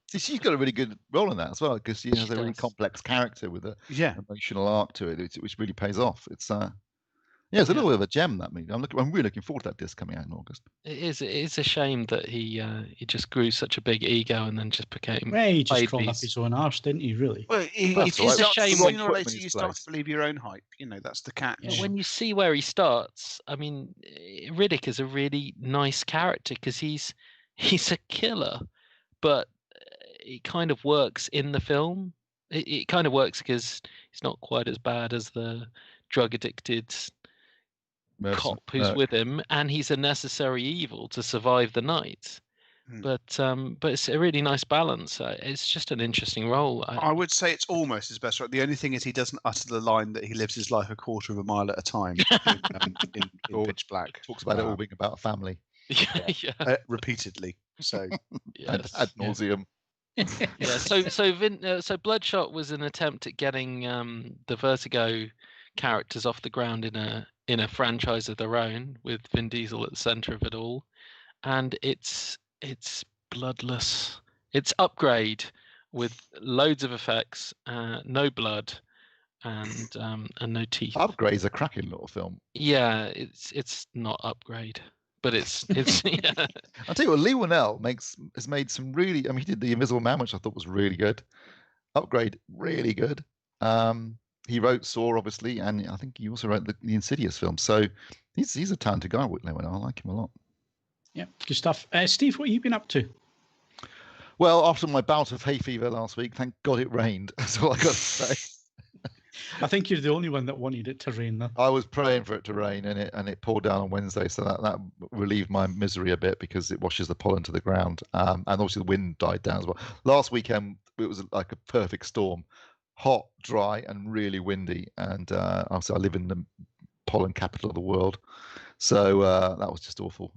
See, she's got a really good role in that as well because she has a really complex character with a emotional arc to it, which really pays off. It's it's a little bit of a gem, that movie. I'm really looking forward to that disc coming out in August. It is. It's a shame that he just grew such a big ego and then just became. Well, he just crawled up his own arse, didn't he? Really. Well, it's a shame when you start to believe your own hype. That's the catch. Yeah, when you see where he starts, I mean, Riddick is a really nice character because he's a killer, but it kind of works in the film. It kind of works because he's not quite as bad as the drug addicted cop who's with him, and he's a necessary evil to survive the night. But it's a really nice balance. It's just an interesting role. I would say it's almost his best role. The only thing is he doesn't utter the line that he lives his life a quarter of a mile at a time in Pitch Black. Talks about it all being about a family. Yeah. Repeatedly. So ad nauseum. Yeah. So Bloodshot was an attempt at getting the Vertigo characters off the ground in a franchise of their own, with Vin Diesel at the center of it all, and it's bloodless. It's Upgrade with loads of effects, no blood, and no teeth. Upgrade's a cracking little film. Yeah, it's not Upgrade, but it's yeah. I'll tell you what, Lee Winnell has made some really. I mean, he did The Invisible Man, which I thought was really good. Upgrade, really good. He wrote Saw, obviously, and I think he also wrote the Insidious film. So he's a talented guy, Lee Winnell. I like him a lot. Yeah, good stuff. Steve, what have you been up to? Well, after my bout of hay fever last week, thank God it rained. That's all I got to say. I think you're the only one that wanted it to rain, though. I was praying for it to rain, and it poured down on Wednesday, so that relieved my misery a bit because it washes the pollen to the ground, and obviously the wind died down as well. Last weekend it was like a perfect storm, hot, dry, and really windy, and obviously I live in the pollen capital of the world, so that was just awful.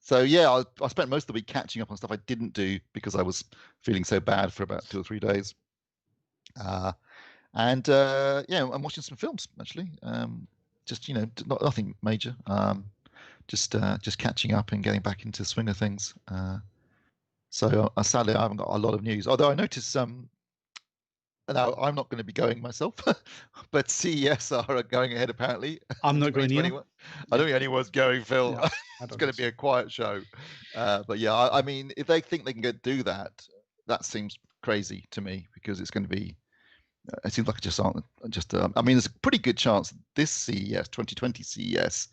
So yeah, I spent most of the week catching up on stuff I didn't do because I was feeling so bad for about 2 or 3 days. And yeah, I'm watching some films actually. Just nothing major. Just catching up and getting back into the swing of things. So sadly, I haven't got a lot of news. Although I noticed now I'm not going to be going myself, but CES are going ahead apparently. I'm not going either. I don't think anyone's going, Phil. No, it's going to be a quiet show. But yeah, I mean, if they think they can do that, that seems crazy to me because it's going to be. It seems like I mean, there's a pretty good chance this CES, 2020 CES,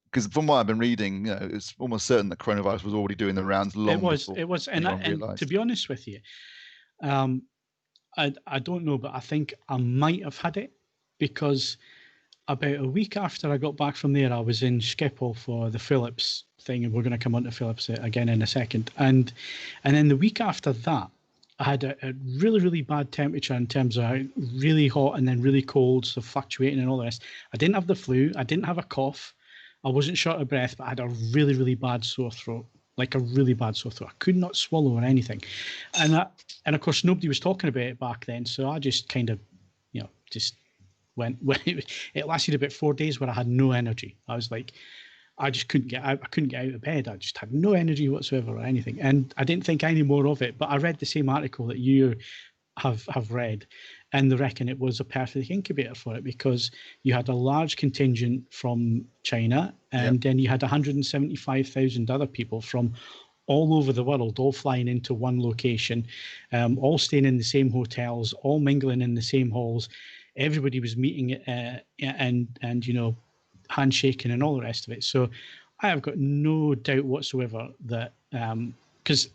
because from what I've been reading, it's almost certain that coronavirus was already doing the rounds long before. It was, and to be honest with you, I don't know, but I think I might have had it because about a week after I got back from there, I was in Schiphol for the Philips thing, and we're going to come on to Philips again in a second, and then the week after that, I had a really, really bad temperature in terms of really hot and then really cold, so fluctuating and all the rest. I didn't have the flu. I didn't have a cough. I wasn't short of breath, but I had a really, really bad sore throat, like a really bad sore throat. I could not swallow or anything. And of course, nobody was talking about it back then, so I just kind of, just went. It lasted about 4 days where I had no energy. I was like, I just couldn't get out. I couldn't get out of bed. I just had no energy whatsoever or anything. And I didn't think any more of it. But I read the same article that you have read, and they reckon it was a perfect incubator for it because you had a large contingent from China, and then you had 175,000 other people from all over the world, all flying into one location, all staying in the same hotels, all mingling in the same halls. Everybody was meeting and handshaking and all the rest of it. So I have got no doubt whatsoever that because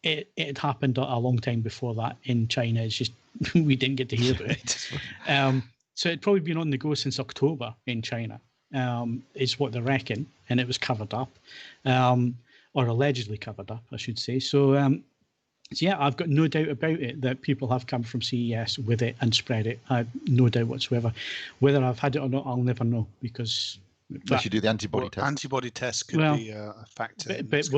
it had happened a long time before that in China. It's just we didn't get to hear about it. So it'd probably been on the go since October in China, is what they reckon, and it was covered up, or allegedly covered up, I should say. So yeah, I've got no doubt about it that people have come from CES with it and spread it. I have no doubt whatsoever. Whether I've had it or not, I'll never know because. Unless you do the antibody test. Antibody test could be a factor. But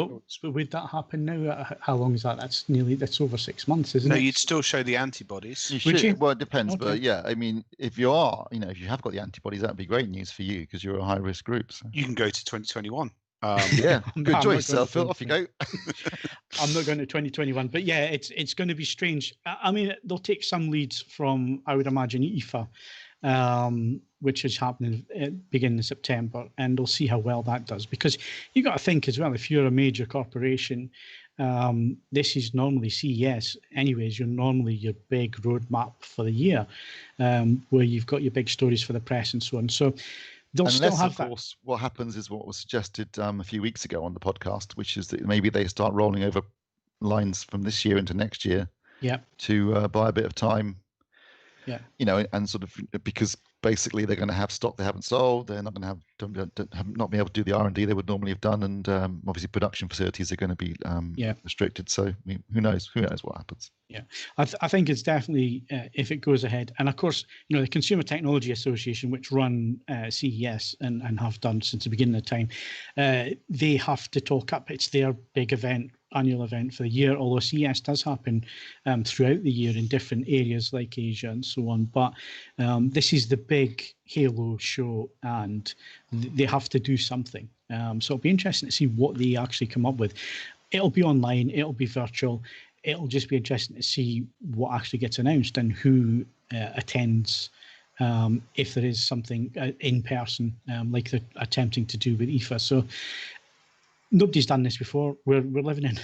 would that happen now? How long is that? That's over 6 months, isn't it? No, you'd still show the antibodies. You should. Well, it depends, okay. But yeah, I mean, if you are, if you have got the antibodies, that'd be great news for you because you're a high risk group. So. You can go to 2021. Yeah, good choice, Phil. Off you go. I'm not going to 2021, but yeah, it's going to be strange. I mean, they'll take some leads from, I would imagine, IFA, which is happening at beginning of September, and they'll see how well that does. Because you got to think as well, if you're a major corporation, this is normally CES. Anyways, you're normally your big roadmap for the year, where you've got your big stories for the press and so on. So. Unless, of course, what happens is what was suggested a few weeks ago on the podcast, which is that maybe they start rolling over lines from this year into next year to buy a bit of time, and sort of because basically they're going to have stock they haven't sold. They're not going to have not be able to do the R&D they would normally have done, and obviously production facilities are going to be restricted. So who knows? Who knows what happens? Yeah, I think it's definitely if it goes ahead, and of course, the Consumer Technology Association, which run CES and have done since the beginning of time, they have to talk up. It's their big event annual event for the year, although CES does happen throughout the year in different areas like Asia and so on. But this is the big Halo show, and they have to do something. So it'll be interesting to see what they actually come up with. It'll be online, it'll be virtual. It'll just be interesting to see what actually gets announced and who attends, if there is something in person, like they're attempting to do with IFA. So nobody's done this before. We're living in.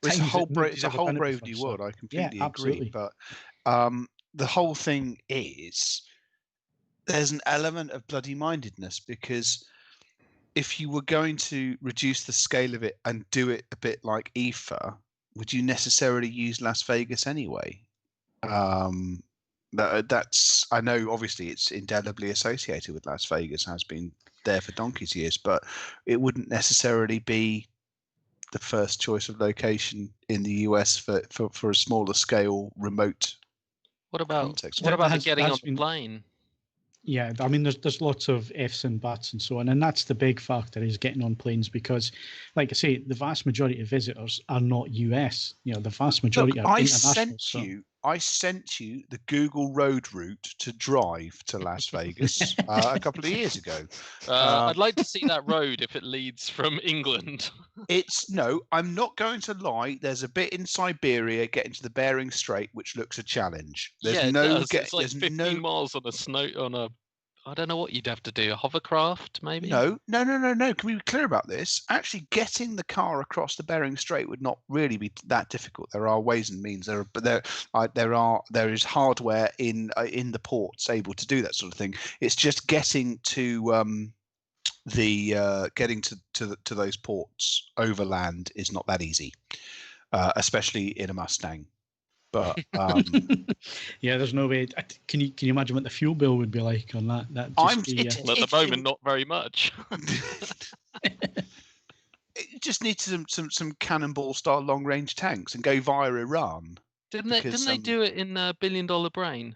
It's a whole brave new world. I completely agree. But the whole thing is, there's an element of bloody mindedness, because if you were going to reduce the scale of it and do it a bit like IFA, would you necessarily use Las Vegas anyway? That's, I know obviously it's indelibly associated with Las Vegas, has been there for donkey's years, but it wouldn't necessarily be the first choice of location in the US for a smaller scale remote. What about getting on the plane? Yeah, I mean, there's lots of ifs and buts and so on, and that's the big factor, is getting on planes, because, like I say, the vast majority of visitors are not US. You know, the vast majority are international. I sent you the Google road route to drive to Las Vegas a couple of years ago. I'd like to see that road if it leads from England. I'm not going to lie. There's a bit in Siberia getting to the Bering Strait, which looks a challenge. It's like 15 miles on a I don't know what you'd have to do. A hovercraft, maybe? No. Can we be clear about this? Actually, getting the car across the Bering Strait would not really be that difficult. There are ways and means. There is hardware in the ports able to do that sort of thing. It's just getting to to those ports overland is not that easy, especially in a Mustang. But yeah, there's no way. Can you imagine what the fuel bill would be like on that? At the moment, not very much. It just needs some cannonball style long range tanks and go via Iran. Didn't they do it in $1 Billion Brain?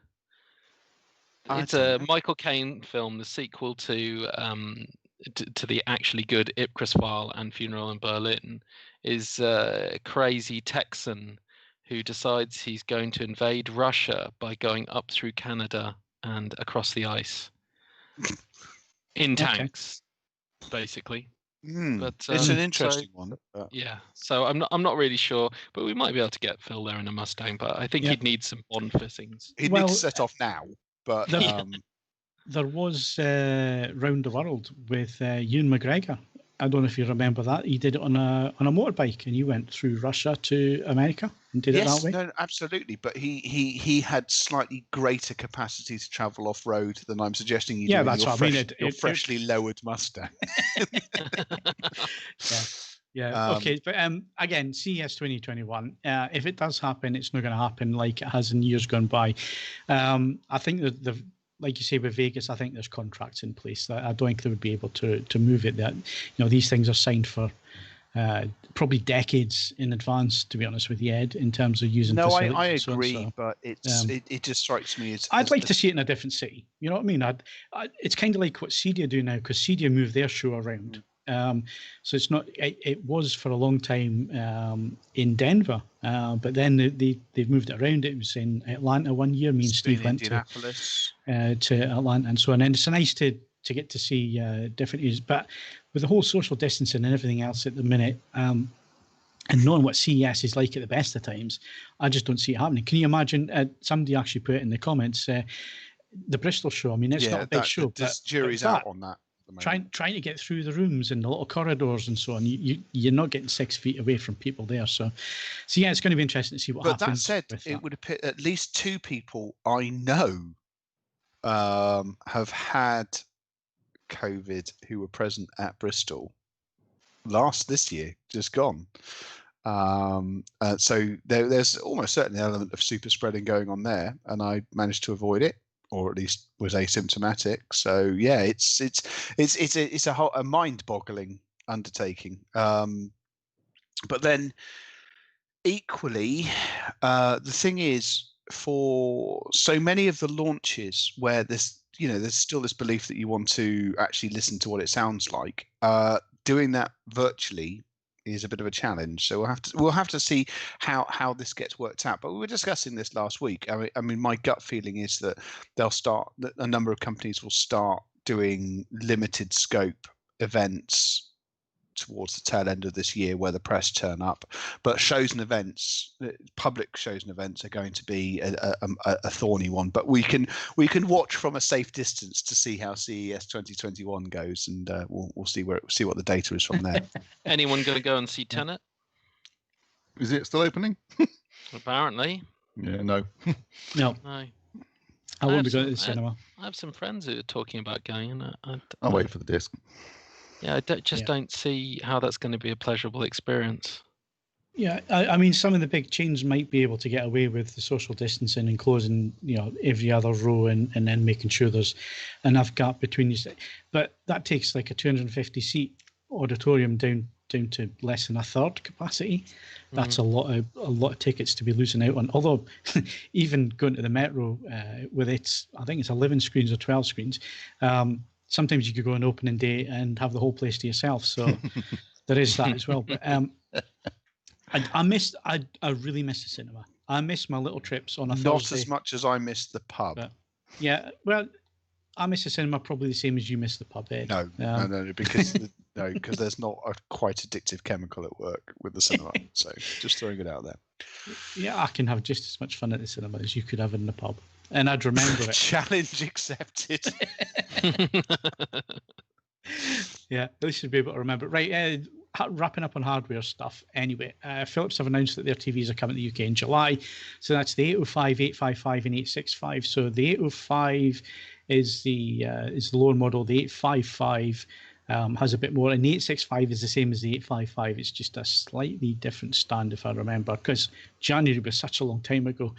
It's a Michael Caine film, the sequel to the actually good Ipcress File and Funeral in Berlin. Is a crazy Texan who decides he's going to invade Russia by going up through Canada and across the ice in tanks, basically. But it's an interesting one. Yeah, so I'm not really sure, but we might be able to get Phil there in a Mustang. But I think he'd need some Bond fittings. He'd need to set off now. But there was Round the World with Ewan McGregor. I don't know if you remember that. He did it on a motorbike, and you went through Russia to America and did it that way. No, absolutely. But he had slightly greater capacity to travel off road than I'm suggesting you do. Yeah, that's what I mean. Your freshly lowered Mustang. Yeah. Okay, but again, CES 2021. If it does happen, it's not going to happen like it has in years gone by. I think that like you say with Vegas, I think there's contracts in place that I don't think they would be able to move it. That these things are signed for probably decades in advance. To be honest with you, Ed, in terms of using. No, I agree, but it just strikes me as. I'd like to see it in a different city. You know what I mean? It's kind of like what Cedia do now, because Cedia moved their show around. So it's not. It was for a long time in Denver, but then they've moved it around. It was in Atlanta one year. Me and Steve went to Atlanta and so on. And it's nice to get to see different areas. But with the whole social distancing and everything else at the minute, and knowing what CES is like at the best of times, I just don't see it happening. Can you imagine? Somebody actually put it in the comments. The Bristol show. I mean, it's not a big show. The jury's out on that. Trying to get through the rooms and the little corridors and so on, you're not getting 6 feet away from people there. So yeah, it's going to be interesting to see what happens. But that said, it would appear at least 2 people I know have had COVID who were present at Bristol this year, just gone. So there's almost certainly an element of super spreading going on there, and I managed to avoid it, or at least was asymptomatic. So yeah, it's a mind-boggling undertaking. But then equally, the thing is, for so many of the launches where there's still this belief that you want to actually listen to what it sounds like, doing that virtually is a bit of a challenge. So we'll have to see how this gets worked out. But we were discussing this last week. I mean, my gut feeling is that a number of companies will start doing limited scope events towards the tail end of this year where the press turn up, but shows and events, public shows and events, are going to be a thorny one. But we can watch from a safe distance to see how CES 2021 goes, and we'll see what the data is from there. Anyone going to go and see Tenet? Is it still opening? Apparently. Yeah, no. No. I won't be going to the cinema. I have some friends who are talking about going, and I'll wait for the disc. Yeah, I don't see how that's going to be a pleasurable experience. Yeah, I mean, some of the big chains might be able to get away with the social distancing and closing, every other row and then making sure there's enough gap between you. But that takes like a 250-seat auditorium down to less than a third capacity. That's a lot of tickets to be losing out on. Although, even going to the Metro with I think it's 11 screens or 12 screens. Sometimes you could go on opening day and have the whole place to yourself. So there is that as well. But I really miss the cinema. I miss my little trips on a Thursday. Not as much as I miss the pub. But, yeah, well, I miss the cinema probably the same as you miss the pub, eh? No, because because there's not a quite addictive chemical at work with the cinema. So just throwing it out there. Yeah, I can have just as much fun at the cinema as you could have in the pub. And I'd remember it. Challenge accepted. Yeah, at least you'd be able to remember. Right, wrapping up on hardware stuff. Anyway, Philips have announced that their TVs are coming to the UK in July. So that's the 805, 855, and 865. So the 805 is the lower model. The 855 has a bit more, and the 865 is the same as the 855. It's just a slightly different stand, if I remember, because January was such a long time ago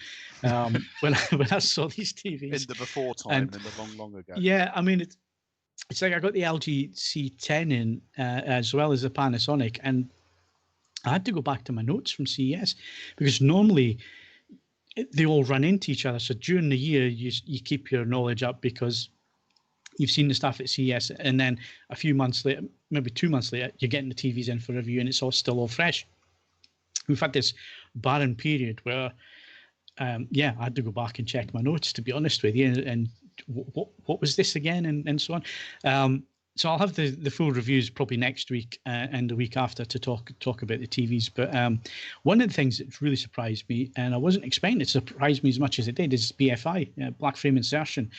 when I saw these TVs. In the before time, in the long ago. Yeah, I mean, it's like I got the LG C10 in as well as the Panasonic, and I had to go back to my notes from CES because normally they all run into each other. So during the year, you keep your knowledge up because you've seen the stuff at CES, and then a few months later, maybe 2 months later, you're getting the TVs in for review, and it's still all fresh. We've had this barren period where, I had to go back and check my notes, to be honest with you, and what was this again, and so on. So I'll have the full reviews probably next week and the week after to talk about the TVs. But one of the things that really surprised me, and I wasn't expecting it to surprise me as much as it did, is BFI, black frame insertion.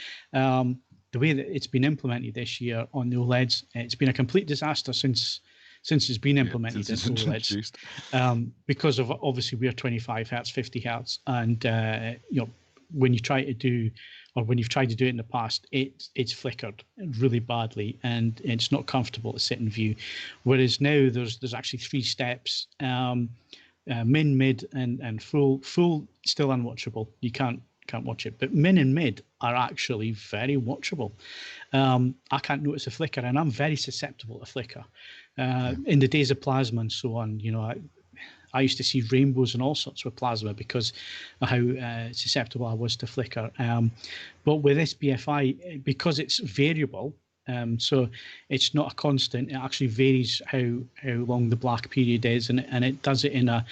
The way that it's been implemented this year on the OLEDs, it's been a complete disaster since it's been implemented in OLEDs. Because of obviously we're 25 hertz, 50 hertz, and when you try to do, or when you've tried to do it in the past, it's flickered really badly and it's not comfortable to sit in view. Whereas now there's actually 3 steps: min, mid, and full. Full still unwatchable. You can't watch it, but min and mid are actually very watchable. I can't notice a flicker, and I'm very susceptible to flicker. In the days of plasma and so on, I used to see rainbows and all sorts with plasma because of how susceptible I was to flicker. But with this BFI, because it's variable, so it's not a constant, it actually varies how long the black period is, and it does it in a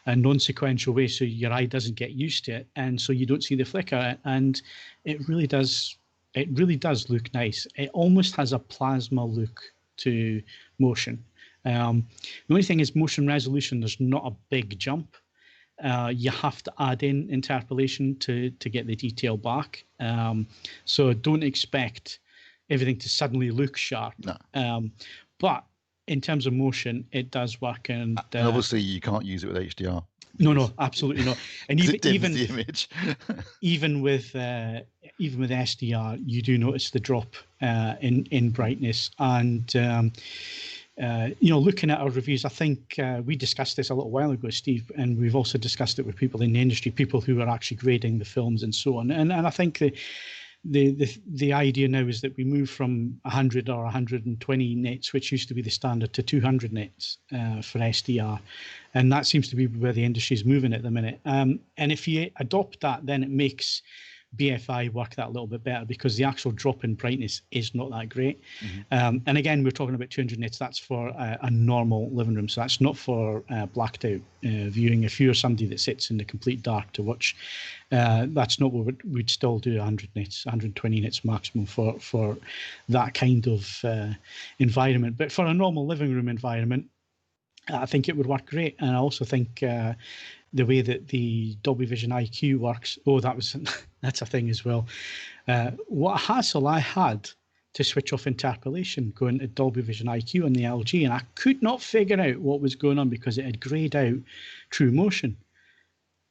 non-sequential way, so your eye doesn't get used to it, and so you don't see the flicker, and it really does look nice. It almost has a plasma look to motion. The only thing is motion resolution, there's not a big jump. You have to add in interpolation to get the detail back. So don't expect everything to suddenly look sharp. No. But in terms of motion, it does work. And obviously you can't use it with HDR. No, absolutely not. And even the image. even with SDR, you do notice the drop in brightness. And looking at our reviews, I think we discussed this a little while ago, Steve, and we've also discussed it with people in the industry, people who are actually grading the films and so on. And I think the idea now is that we move from 100 or 120 nits, which used to be the standard, to 200 nits for SDR. And that seems to be where the industry is moving at the minute. And if you adopt that, then it makes BFI work that a little bit better because the actual drop in brightness is not that great. And again, we're talking about 200 nits. That's for a normal living room. So that's not for blacked out viewing. If you're somebody that sits in the complete dark to watch, that's not what we'd still do 100 nits, 120 nits maximum for that kind of environment. But for a normal living room environment, I think it would work great. And I also think the way that the Dolby Vision IQ works, that's a thing as well. What a hassle I had to switch off interpolation going to Dolby Vision IQ on the LG, and I could not figure out what was going on because it had grayed out True Motion.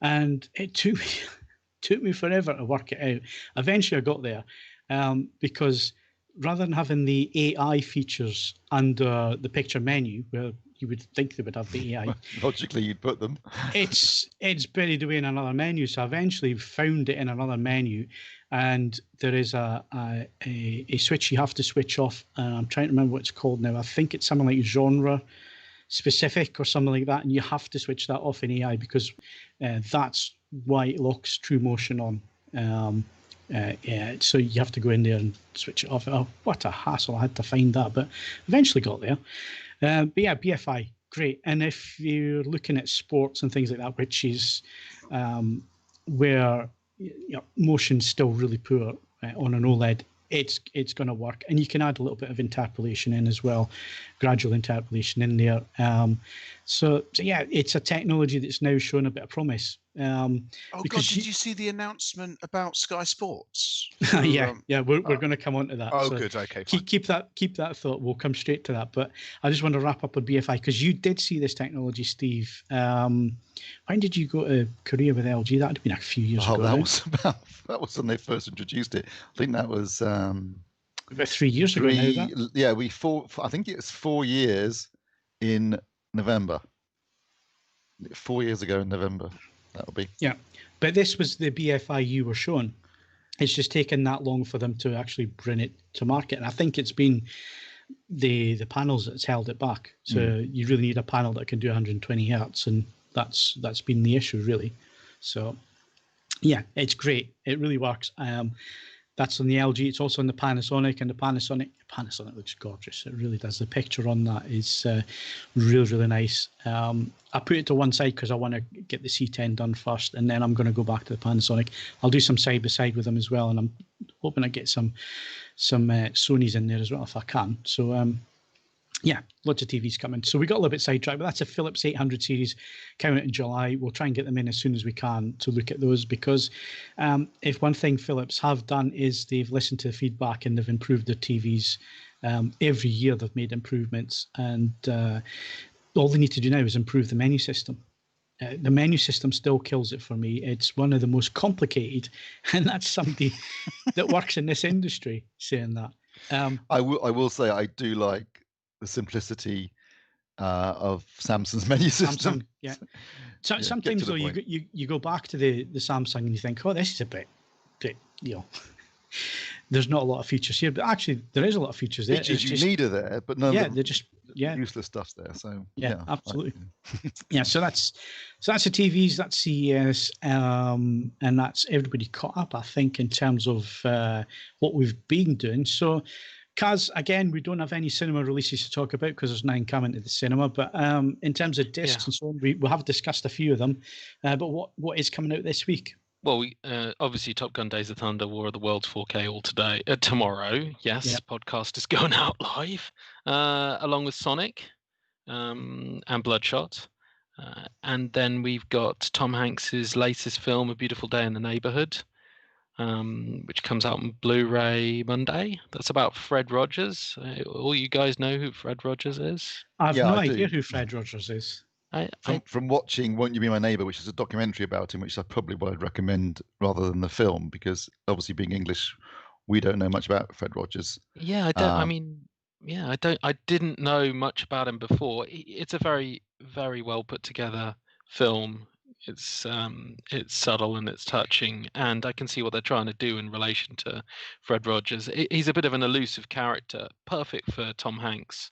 And it took me forever to work it out. Eventually I got there because rather than having the AI features under the picture menu, where you would think they would have the AI. Logically, you'd put them. It's buried away in another menu. So I eventually found it in another menu, and there is a switch you have to switch off. I'm trying to remember what it's called now. I think it's something like genre specific or something like that, and you have to switch that off in AI because that's why it locks True Motion on. So you have to go in there and switch it off. Oh, what a hassle. I had to find that, but eventually got there. But yeah, BFI, great. And if you're looking at sports and things like that, which is where motion's still really poor on an OLED, it's going to work. And you can add a little bit of interpolation in as well, gradual interpolation in there. So yeah, it's a technology that's now shown a bit of promise. God, did you see the announcement about Sky Sports? Yeah, we're going to come on to that. Oh, so good. Okay, fine. Keep that thought. We'll come straight to that. But I just want to wrap up on BFI because you did see this technology, Steve. When did you go to Korea with LG? That would have been a few years ago. That was when they first introduced it. I think that was about 3 years ago. Yeah, I think it was 4 years in November. 4 years ago in November. That'll be. Yeah, but this was the BFI you were shown. It's just taken that long for them to actually bring it to market, and I think it's been the panels that's held it back. So you really need a panel that can do 120 hertz, and that's been the issue really. So yeah, it's great. It really works. That's on the LG. It's also on the Panasonic, and the Panasonic looks gorgeous. It really does. The picture on that is really, really nice. I put it to one side because I want to get the C10 done first, and then I'm going to go back to the Panasonic. I'll do some side by side with them as well, and I'm hoping I get some Sonys in there as well if I can. So yeah, lots of TVs coming. So we got a little bit sidetracked, but that's a Philips 800 series coming out in July. We'll try and get them in as soon as we can to look at those because if one thing Philips have done is they've listened to the feedback and they've improved their TVs. Every year they've made improvements, and all they need to do now is improve the menu system. The menu system still kills it for me. It's one of the most complicated, and that's somebody that works in this industry saying that. I will say I do like the simplicity of Samsung's menu system. Samsung, yeah. So yeah, sometimes though you go back to the Samsung and you think, oh, this is a bit there's not a lot of features here, but actually there is a lot of features there. Features you need are there, but none of they're just useless stuff's there. So yeah, absolutely. Yeah, so that's the TVs, that's CES, and that's everybody caught up, I think, in terms of what we've been doing. So Kaz, again, we don't have any cinema releases to talk about because there's none coming to the cinema. But in terms of discs and so on, we have discussed a few of them. But what is coming out this week? Well, we obviously Top Gun: Days of Thunder, War of the Worlds 4K all today. Tomorrow, yes, podcast is going out live, along with Sonic and Bloodshot. And then we've got Tom Hanks's latest film, A Beautiful Day in the Neighborhood, which comes out on Blu-ray Monday. That's about Fred Rogers. All you guys know who Fred Rogers is? I have no idea who Fred Rogers is. From watching Won't You Be My Neighbour, which is a documentary about him, which is probably what I'd recommend rather than the film, because obviously being English, we don't know much about Fred Rogers. Yeah, I don't. I didn't know much about him before. It's a very, very well put together film. It's subtle and it's touching, and I can see what they're trying to do in relation to Fred Rogers. He's a bit of an elusive character, perfect for Tom Hanks.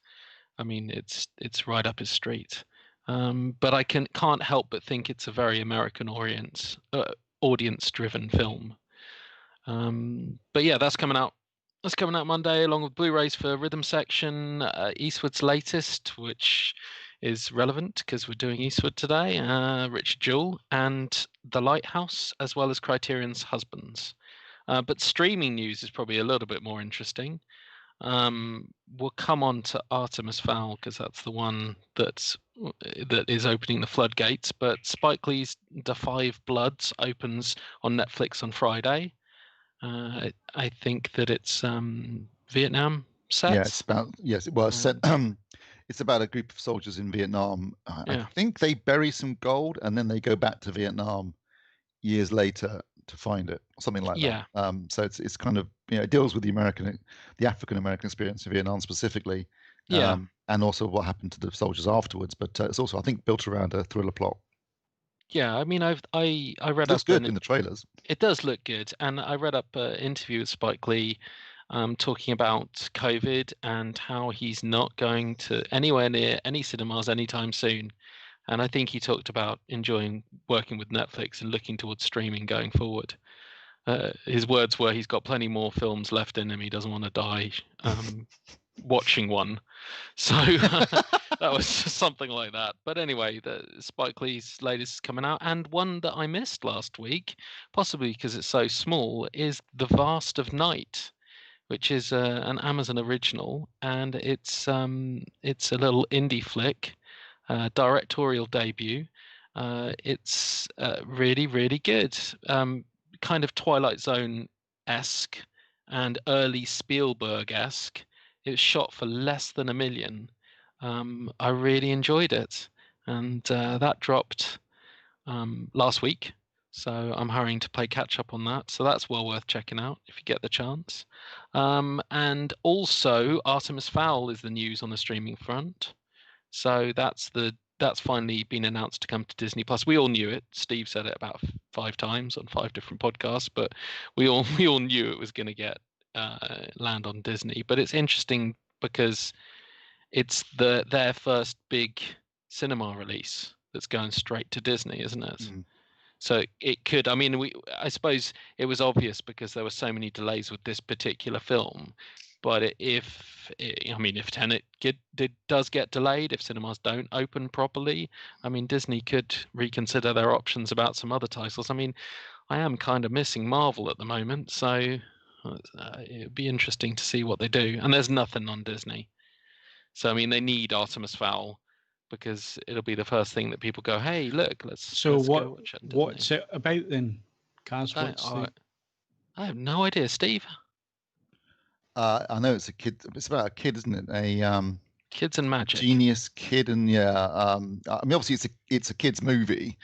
I mean, it's right up his street. But I can't help but think it's a very American audience-driven film. But yeah, that's coming out. That's coming out Monday, along with Blu-rays for Rhythm Section, Eastwood's latest, which is relevant because we're doing Eastwood today, Richard Jewell, and The Lighthouse, as well as Criterion's Husbands. But streaming news is probably a little bit more interesting. We'll come on to Artemis Fowl because that's the one that is opening the floodgates. But Spike Lee's The Five Bloods opens on Netflix on Friday. I think that it's Vietnam set. Yeah, it's about set. It's about a group of soldiers in Vietnam. I think they bury some gold and then they go back to Vietnam years later to find it, something like that. So it's kind of, it deals with the African American experience in Vietnam specifically. And also what happened to the soldiers afterwards. But it's also, I think, built around a thriller plot. Yeah, I mean, I read up. It looks good in the trailers. It does look good, and I read up an interview with Spike Lee, talking about COVID and how he's not going to anywhere near any cinemas anytime soon. And I think he talked about enjoying working with Netflix and looking towards streaming going forward. His words were, he's got plenty more films left in him. He doesn't want to die watching one. So that was something like that. But anyway, the Spike Lee's latest is coming out, and one that I missed last week, possibly because it's so small, is The Vast of Night, which is an Amazon original, and it's a little indie flick, directorial debut. It's really, really good, kind of Twilight Zone-esque and early Spielberg-esque. It was shot for less than $1 million. I really enjoyed it, and that dropped last week, so I'm hurrying to play catch up on that. So that's well worth checking out if you get the chance. And also, Artemis Fowl is the news on the streaming front. So that's finally been announced to come to Disney Plus. We all knew it. Steve said it about 5 times on 5 different podcasts, but we all knew it was going to get land on Disney. But it's interesting because it's their first big cinema release that's going straight to Disney, isn't it? Mm. So it could, I mean, I suppose it was obvious because there were so many delays with this particular film. But if Tenet does get delayed, if cinemas don't open properly, I mean, Disney could reconsider their options about some other titles. I mean, I am kind of missing Marvel at the moment, so it'd be interesting to see what they do. And there's nothing on Disney. So, I mean, they need Artemis Fowl because it'll be the first thing that people go, hey, look, let's go watch it. What's it about then, Kaz? I have no idea, Steve. I know it's about a kid, isn't it? A kids and magic, genius kid, and I mean, obviously it's a kid's movie.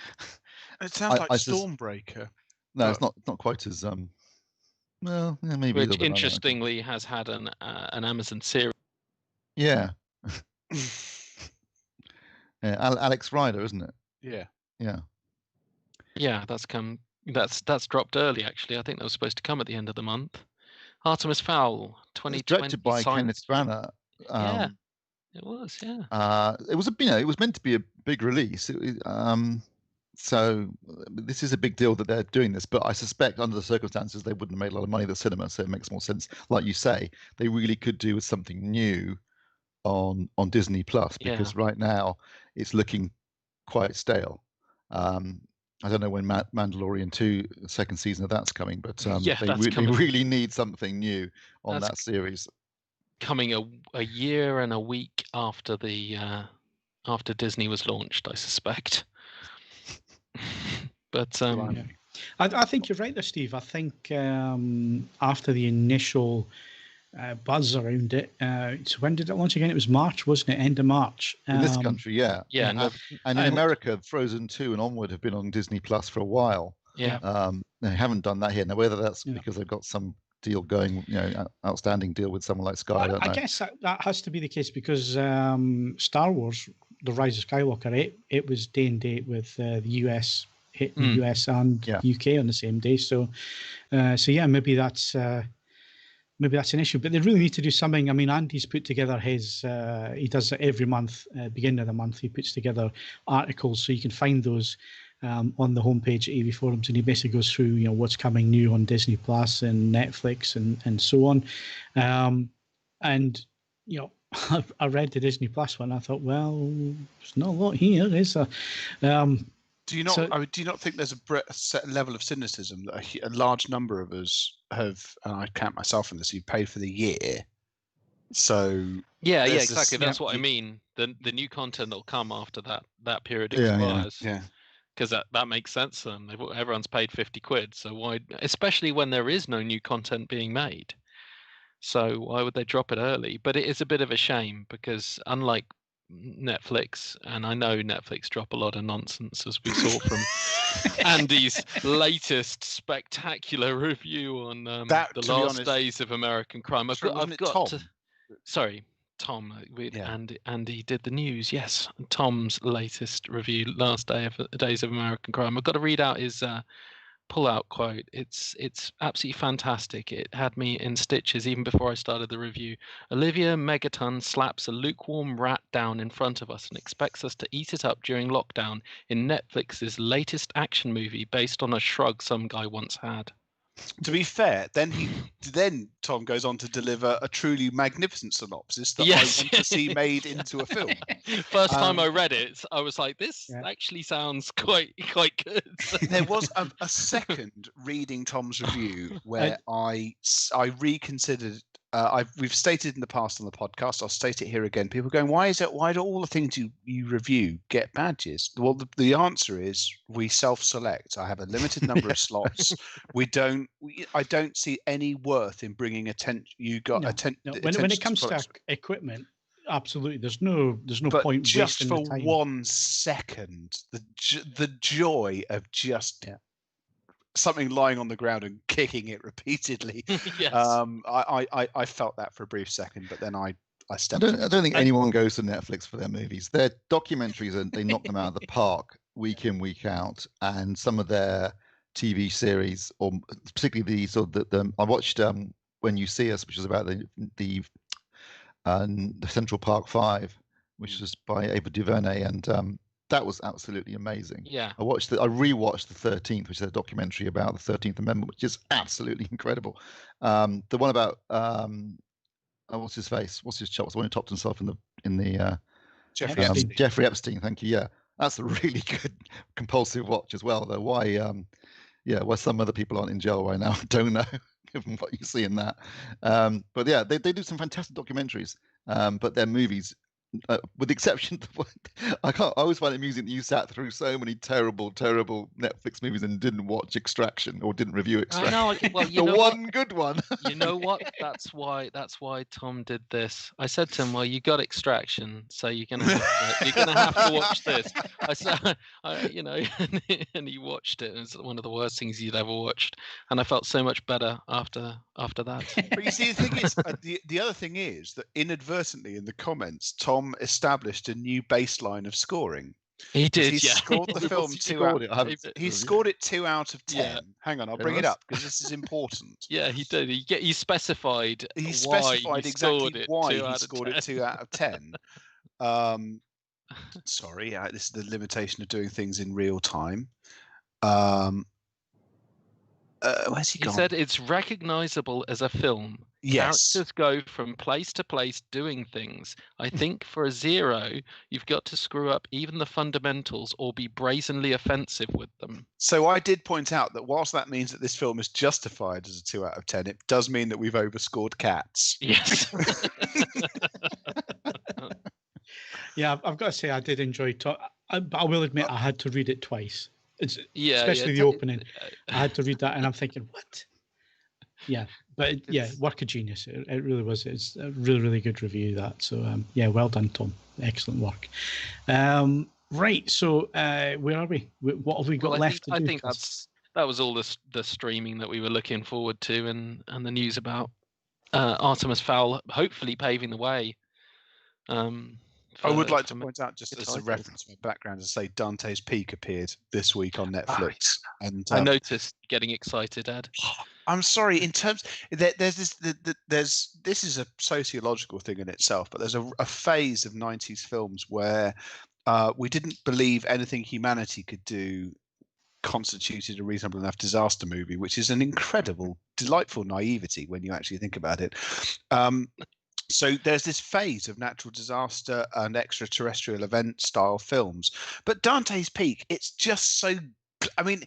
It sounds like Stormbreaker. No, it's not quite as well, yeah, maybe. Which interestingly has had an Amazon series. Yeah. Alex Rider, isn't it? Yeah. Yeah, that's dropped early actually. I think that was supposed to come at the end of the month. Artemis Fowl, 2020. Directed by Kenneth Branagh. Yeah, it was. Yeah. It was it was meant to be a big release. So this is a big deal that they're doing this, but I suspect under the circumstances they wouldn't have made a lot of money at the cinema, so it makes more sense. Like you say, they really could do with something new on Disney Plus, because right now it's looking quite stale. I don't know when Mandalorian 2, the second season of that's coming, but they really need something new on that series. Coming a year and a week after after Disney was launched, I suspect. But I think you're right there, Steve. I think after the initial buzz around it, so when did it launch again? It was March, wasn't it? End of March. In this country, yeah. And in America, Frozen 2 and onward have been on Disney Plus for a while. Yeah. They haven't done that here. Now, whether that's because they've got some deal going, outstanding deal with someone like Sky. I guess that has to be the case because Star Wars, The Rise of Skywalker, it was day and date with the US, hitting the US and UK on the same day. So maybe that's an issue. But they really need to do something. I mean, Andy's put together his. He does it every month, beginning of the month. He puts together articles so you can find those on the homepage at AV Forums, and he basically goes through, you know, what's coming new on Disney Plus and Netflix and so on. And, you know, I read the Disney Plus one. I thought, well, there's not a lot here, is there? Do you not think there's a set level of cynicism that a large number of us have, and I count myself in this, who paid for the year? So yeah, exactly. That's what I mean. The new content that'll come after that period expires. Yeah. Because that makes sense to them. Everyone's paid 50 quid, so why? Especially when there is no new content being made. So why would they drop it early? But it is a bit of a shame because unlike Netflix, and I know Netflix drop a lot of nonsense, as we saw from Andy's latest spectacular review on the last days of American Crime. I've got to. Sorry, Tom. Andy did the news. Yes, Tom's latest review, last days of American Crime. I've got to read out his pull-out quote. It's absolutely fantastic. It had me in stitches even before I started the review. Olivia Megaton slaps a lukewarm rat down in front of us and expects us to eat it up during lockdown in Netflix's latest action movie based on a shrug some guy once had. To be fair, then Tom goes on to deliver a truly magnificent synopsis that I want to see made into a film. First time I read it, I was like, "This actually sounds quite good." There was a second reading Tom's review where I reconsidered. We've stated in the past on the podcast. I'll state it here again. People are going, why do all the things you review get badges? Well, the answer is we self-select. I have a limited number of slots. I don't see any worth in bringing attention. When it comes to equipment, absolutely. There's no point. Just for 1 second, the joy of just. Yeah. Something lying on the ground and kicking it repeatedly. Yes. I felt that for a brief second, but then I stepped. I don't think anyone goes to Netflix for their movies. Their documentaries, they knock them out of the park week in, week out, and some of their TV series, or particularly I watched When You See Us, which is about the Central Park 5, which was by Ava DuVernay, and that was absolutely amazing. Yeah. I rewatched The 13th, which is a documentary about the 13th Amendment, which is absolutely incredible. The one about what's his face? What's his chop? The one who topped himself in the Jeffrey Epstein. Jeffrey Epstein, thank you. Yeah. That's a really good compulsive watch as well, though. Why some other people aren't in jail right now, I don't know, given what you see in that. But yeah, they do some fantastic documentaries, but their movies, with the exception of I always find it amusing that you sat through so many terrible Netflix movies and didn't watch Extraction or didn't review Extraction. Good one. You know what? That's why Tom did this. I said to him, "Well, you got Extraction, so you're gonna have to watch this." I said, and he watched it. And it's one of the worst things he'd ever watched, and I felt so much better after that. But you see, the thing is, the other thing is that inadvertently in the comments, Tom established a new baseline of scoring. He did. He scored the film 2 out. He scored it 2 out of 10. Yeah. Hang on, I'll bring it up because this is important. Yeah, he did. He specified. He specified exactly why he scored it 2 out of 10. Sorry, this is the limitation of doing things in real time. Where's he gone? He said it's recognizable as a film. Yes. Characters go from place to place doing things. I think for a 0, you've got to screw up even the fundamentals or be brazenly offensive with them. So I did point out that whilst that means that this film is justified as a 2 out of 10, it does mean that we've overscored Cats. Yes. Yeah, I've got to say I did enjoy but I will admit I had to read it twice. Especially the opening. I had to read that and I'm thinking, what? Yeah, but work of genius. It really was. It's a really, really good review, that. So, well done, Tom. Excellent work. Right, so where are we? What have we got left to do? I think that was all the streaming that we were looking forward to, and the news about Artemis Fowl hopefully paving the way. I would like to point out, just as a reference to my background, to say Dante's Peak appeared this week on Netflix. And I noticed getting excited, Ed. I'm sorry. In terms, this is a sociological thing in itself, but there's a phase of 90s films where we didn't believe anything humanity could do constituted a reasonable enough disaster movie, which is an incredible, delightful naivety when you actually think about it. So there's this phase of natural disaster and extraterrestrial event style films, but Dante's Peak, it's just so, I mean,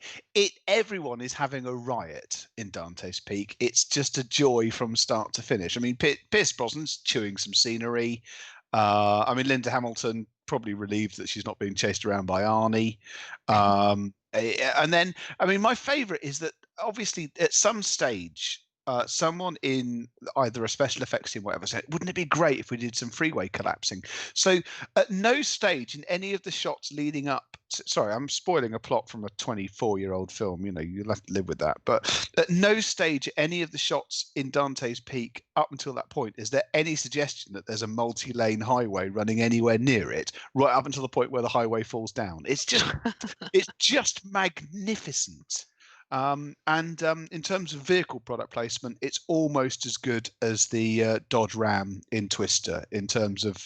everyone is having a riot in Dante's Peak. It's just a joy from start to finish. I mean, Pierce Brosnan's chewing some scenery. I mean, Linda Hamilton probably relieved that she's not being chased around by Arnie. And then, I mean, my favorite is that obviously at some stage, someone in either a special effects team, whatever, said, "Wouldn't it be great if we did some freeway collapsing?" So at no stage in any of the shots leading up to, sorry, I'm spoiling a plot from a 24-year-old film, you know, you'll have to live with that, but at no stage any of the shots in Dante's Peak up until that point is there any suggestion that there's a multi-lane highway running anywhere near it, right up until the point where the highway falls down. It's just magnificent. And in terms of vehicle product placement, it's almost as good as the Dodge Ram in Twister. In terms of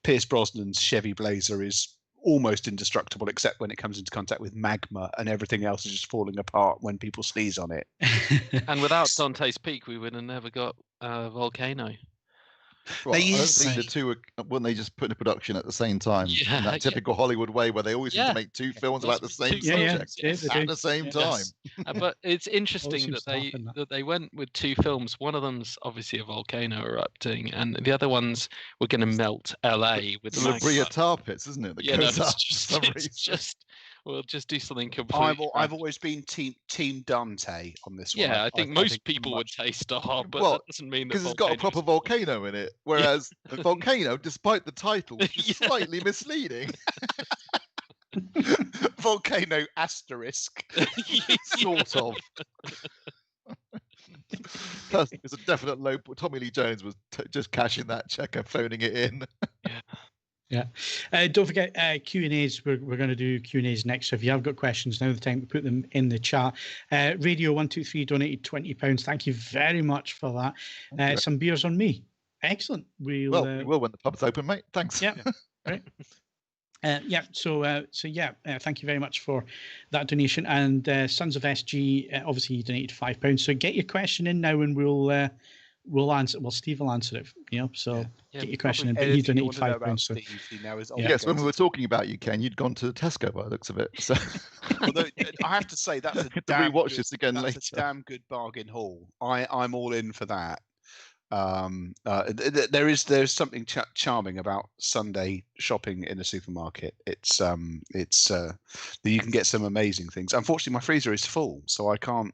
Pierce Brosnan's Chevy Blazer is almost indestructible, except when it comes into contact with magma, and everything else is just falling apart when people sneeze on it. And without Dante's Peak, we would have never got Volcano. Well, I don't think the two wouldn't they just put into production at the same time in that typical Hollywood way where they always seem to make two films about the same subject at the same time. But it's interesting that they went with two films. One of them's obviously a volcano erupting, and the other ones were going to melt LA with the La Brea tar pits, isn't it? We'll just do something completely. I've always been team Dante on this one. Yeah, I think most people would say Star, but that doesn't mean that because it's got a proper volcano in it. Whereas the volcano, despite the title, is slightly misleading. Volcano asterisk, sort of. Plus, it's a definite low. Tommy Lee Jones was just cashing that check and phoning it in. Yeah. Don't forget Q&As. We're going to do Q&As next. So if you have got questions, now's the time to put them in the chat. Radio123 donated £20. Thank you very much for that. Some beers on me. Excellent. We will when the pub's open, mate. Thanks. Yeah. Right. Thank you very much for that donation. And Sons of SG, obviously, donated £5. So get your question in now, and we'll answer. Well, Steve will answer it. So get your question in. But he donated £5. So yes, when we were talking about you, Ken, you'd gone to Tesco by the looks of it. So although I have to say that's a damn rewatch this again later. A damn good bargain haul. I'm all in for that. There's something charming about Sunday shopping in a supermarket. It's you can get some amazing things. Unfortunately, my freezer is full, so I can't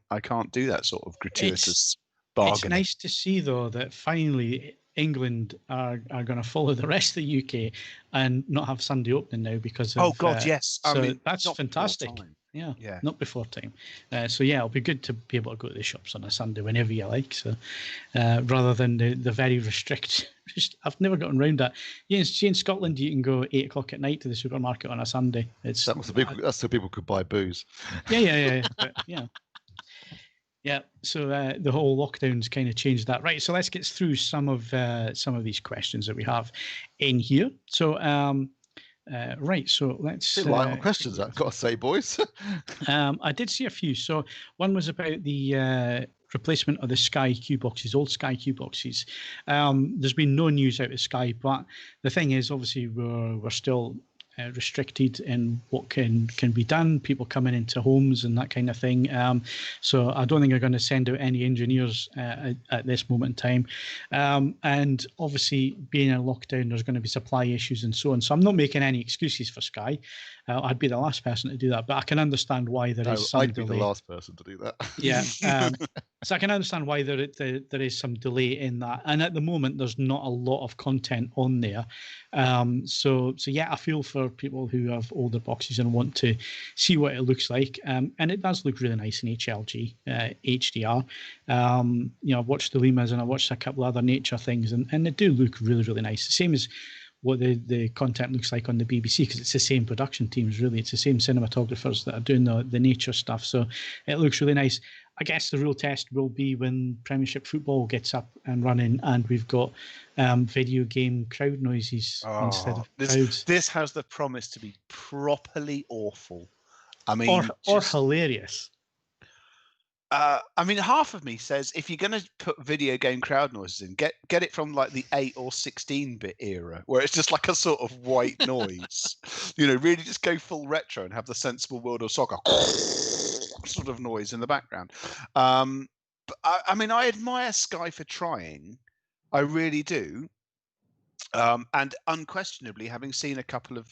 do that sort of gratuitous bargain. It's nice to see though that finally England are going to follow the rest of the UK and not have Sunday opening now because of, yes. So I mean, that's fantastic. Yeah, not before time. It'll be good to be able to go to the shops on a Sunday whenever you like. So rather than the very I've never gotten around that. In Scotland, you can go 8 o'clock at night to the supermarket on a Sunday. That's so people could buy booze. Yeah. Yeah, so the whole lockdown's kind of changed that. Right, so let's get through some of these questions that we have in here. So, so let's... A lot of questions, I've got to say, boys. I did see a few. So one was about the replacement of the Sky Q boxes, old Sky Q boxes. There's been no news out of Sky, but the thing is, obviously, we're still... restricted in what can be done, people coming into homes and that kind of thing. So I don't think they're going to send out any engineers at this moment in time. And obviously, being in lockdown, there's going to be supply issues and so on. So I'm not making any excuses for Sky. I'd be the last person to do that, but I can understand why there is some delay. I'd be the last person to do that. Yeah. So I can understand why there is some delay in that. And at the moment, there's not a lot of content on there. So I feel for people who have older boxes and want to see what it looks like. And it does look really nice in HLG, HDR. I've watched the Limas and I watched a couple of other nature things, and they do look really, really nice. The same as what the content looks like on the BBC, because it's the same production teams, really. It's the same cinematographers that are doing the nature stuff. So it looks really nice. I guess the real test will be when Premiership football gets up and running and we've got video game crowd noises instead of crowds. This has the promise to be properly awful. I mean, or hilarious. I mean, half of me says if you're going to put video game crowd noises in, get it from like the 8 or 16-bit era, where it's just like a sort of white noise. Really just go full retro and have the sensible World of Soccer sort of noise in the background. But I mean, I admire Sky for trying. I really do. And unquestionably, having seen a couple of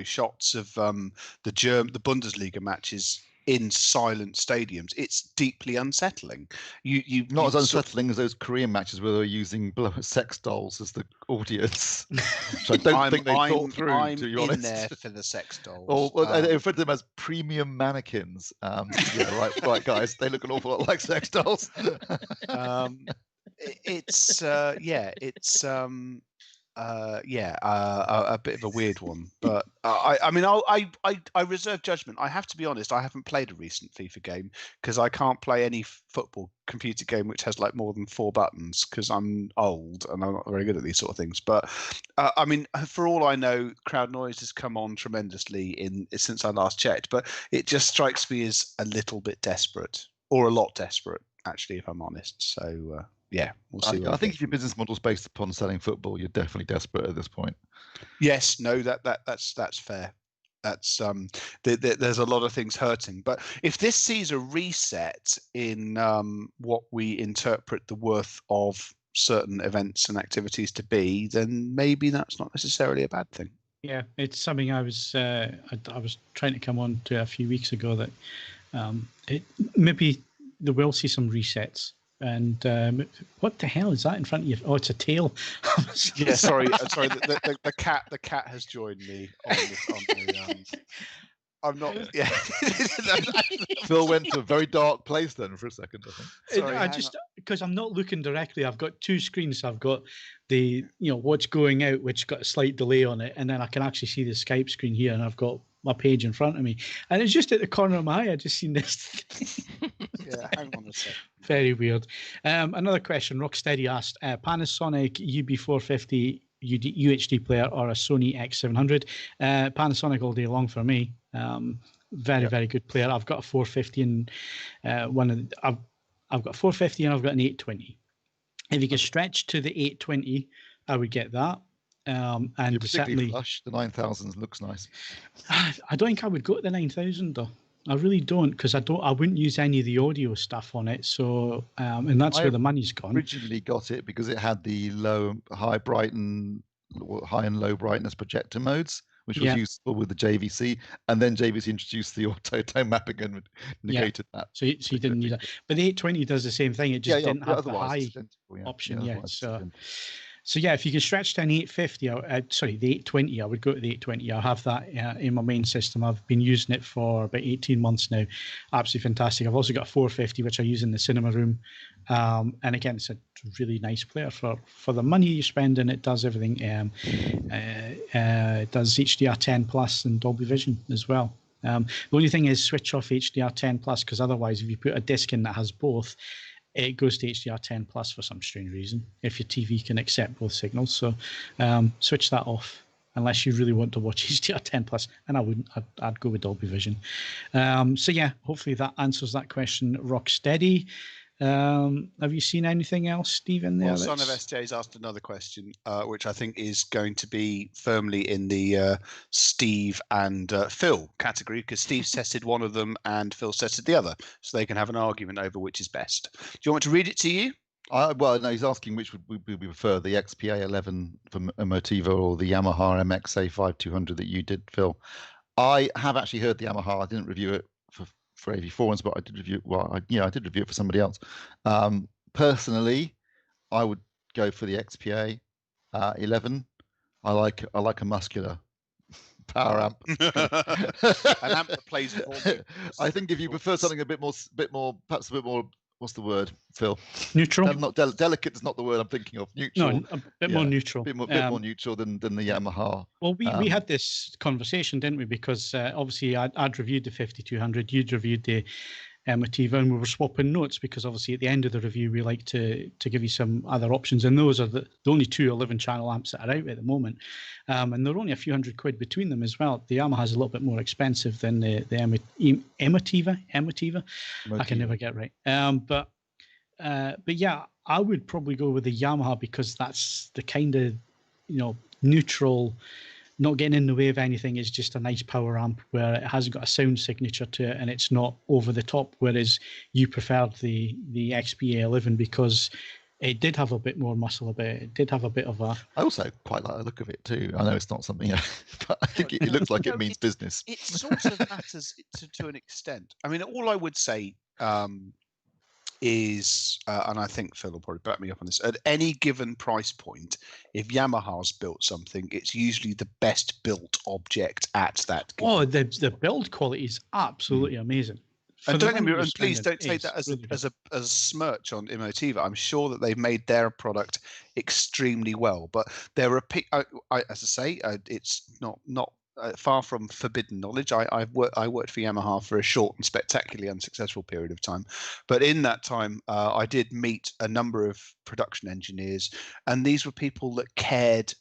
shots of the Bundesliga matches in silent stadiums, it's deeply unsettling. You not as unsettling as those Korean matches where they're using sex dolls as the audience. So I don't think they thought through. I'm to be honest, in there for the sex dolls. I refer to them as premium mannequins. Yeah, right, guys. They look an awful lot like sex dolls. It's a bit of a weird one, but I mean, I reserve judgment. I have to be honest. I haven't played a recent FIFA game because I can't play any football computer game which has like more than 4 buttons because I'm old and I'm not very good at these sort of things. But I mean, for all I know, crowd noise has come on tremendously since I last checked. But it just strikes me as a little bit desperate, or a lot desperate, actually, if I'm honest. So. Yeah, we'll see. I think if your business model is based upon selling football, you're definitely desperate at this point. Yes, no, that's fair. That's there's a lot of things hurting. But if this sees a reset in what we interpret the worth of certain events and activities to be, then maybe that's not necessarily a bad thing. Yeah, it's something I was trying to come on to a few weeks ago that maybe there will see some resets. And what the hell is that in front of you? Oh, it's a tail. Yeah, sorry. The cat has joined me on the I'm not. Yeah. Phil went to a very dark place then for a second, I think. Sorry, because I'm not looking directly. I've got 2 screens. So I've got the what's going out, which got a slight delay on it, and then I can actually see the Skype screen here, and I've got my page in front of me, and it's just at the corner of my eye. I just seen this. Yeah, hang on a sec. Very weird. Another question. Rocksteady asked: Panasonic UB450 UHD player or a Sony X700? Panasonic all day long for me. Very good player. I've got a 450 and I've got a 450 and I've got an 820. If you can stretch to the 820, I would get that. And particularly flush. The 9000 looks nice. I don't think I would go to the 9000 though. I really don't, because I wouldn't use any of the audio stuff on it. So and that's where the money's gone. Originally got it because it had the high and low brightness projector modes, which was useful with the JVC, and then JVC introduced the auto tone mapping and negated that. So you didn't need that. But the 820 does the same thing. It just didn't have the high option. So yeah, if you can stretch to an 850, the 820, I would go to the 820. I'll have that in my main system. I've been using it for about 18 months now. Absolutely fantastic. I've also got a 450, which I use in the cinema room. And again, it's a really nice player for the money you spend, and it does everything. It does HDR10 Plus and Dolby Vision as well. The only thing is switch off HDR10 Plus, because otherwise, if you put a disc in that has both, it goes to HDR10 Plus for some strange reason, if your TV can accept both signals. So switch that off unless you really want to watch HDR10 Plus, and I wouldn't. I'd go with Dolby Vision. So yeah, hopefully that answers that question. Rocksteady. Have you seen anything else, Stephen? There, Son of SJ's asked another question, which I think is going to be firmly in the Steve and Phil category, because Steve's tested one of them and Phil's tested the other, so they can have an argument over which is best. Do you want me to read it to you? Well, no, he's asking which would we prefer, the XPA 11 from Motiva or the Yamaha MXA 5200 that you did, Phil. I have actually heard the Yamaha. I didn't review it for AV Forums, but I did review. I did review it for somebody else. Personally, I would go for the XPA 11. I like a muscular power amp. An amp that plays it all. I think if you prefer something a bit more, perhaps a bit more. What's the word, Phil? Neutral. Not delicate is not the word I'm thinking of. Neutral. No, a bit more neutral. A bit more neutral than the Yamaha. Well, we had this conversation, didn't we? Because obviously I'd reviewed the 5200, you'd reviewed the Emotiva, and we were swapping notes because obviously at the end of the review we like to give you some other options, and those are the only two 11-channel amps that are out at the moment, and they're only a few £100 between them as well. The Yamaha's a little bit more expensive than the Emotiva. I can never get it right. But yeah, I would probably go with the Yamaha because that's the kind of, neutral, not getting in the way of anything. Is just a nice power amp where it hasn't got a sound signature to it and it's not over the top, whereas you preferred the XPA11 because it did have a bit more muscle about it. It did have a bit of a... I also quite like the look of it too. I know it's not something, but I think it looks like it means business. It sort of matters to an extent. I mean, all I would say is, and I think Phil will probably back me up on this, at any given price point, if Yamaha's built something, it's usually the best built object at that. Oh, the build quality is absolutely amazing. And don't get me wrong, please don't take that as a smirch on Emotiva. I'm sure that they've made their product extremely well, but there are, as I say, it's not far from forbidden knowledge. I worked for Yamaha for a short and spectacularly unsuccessful period of time, but in that time I did meet a number of production engineers, and these were people that cared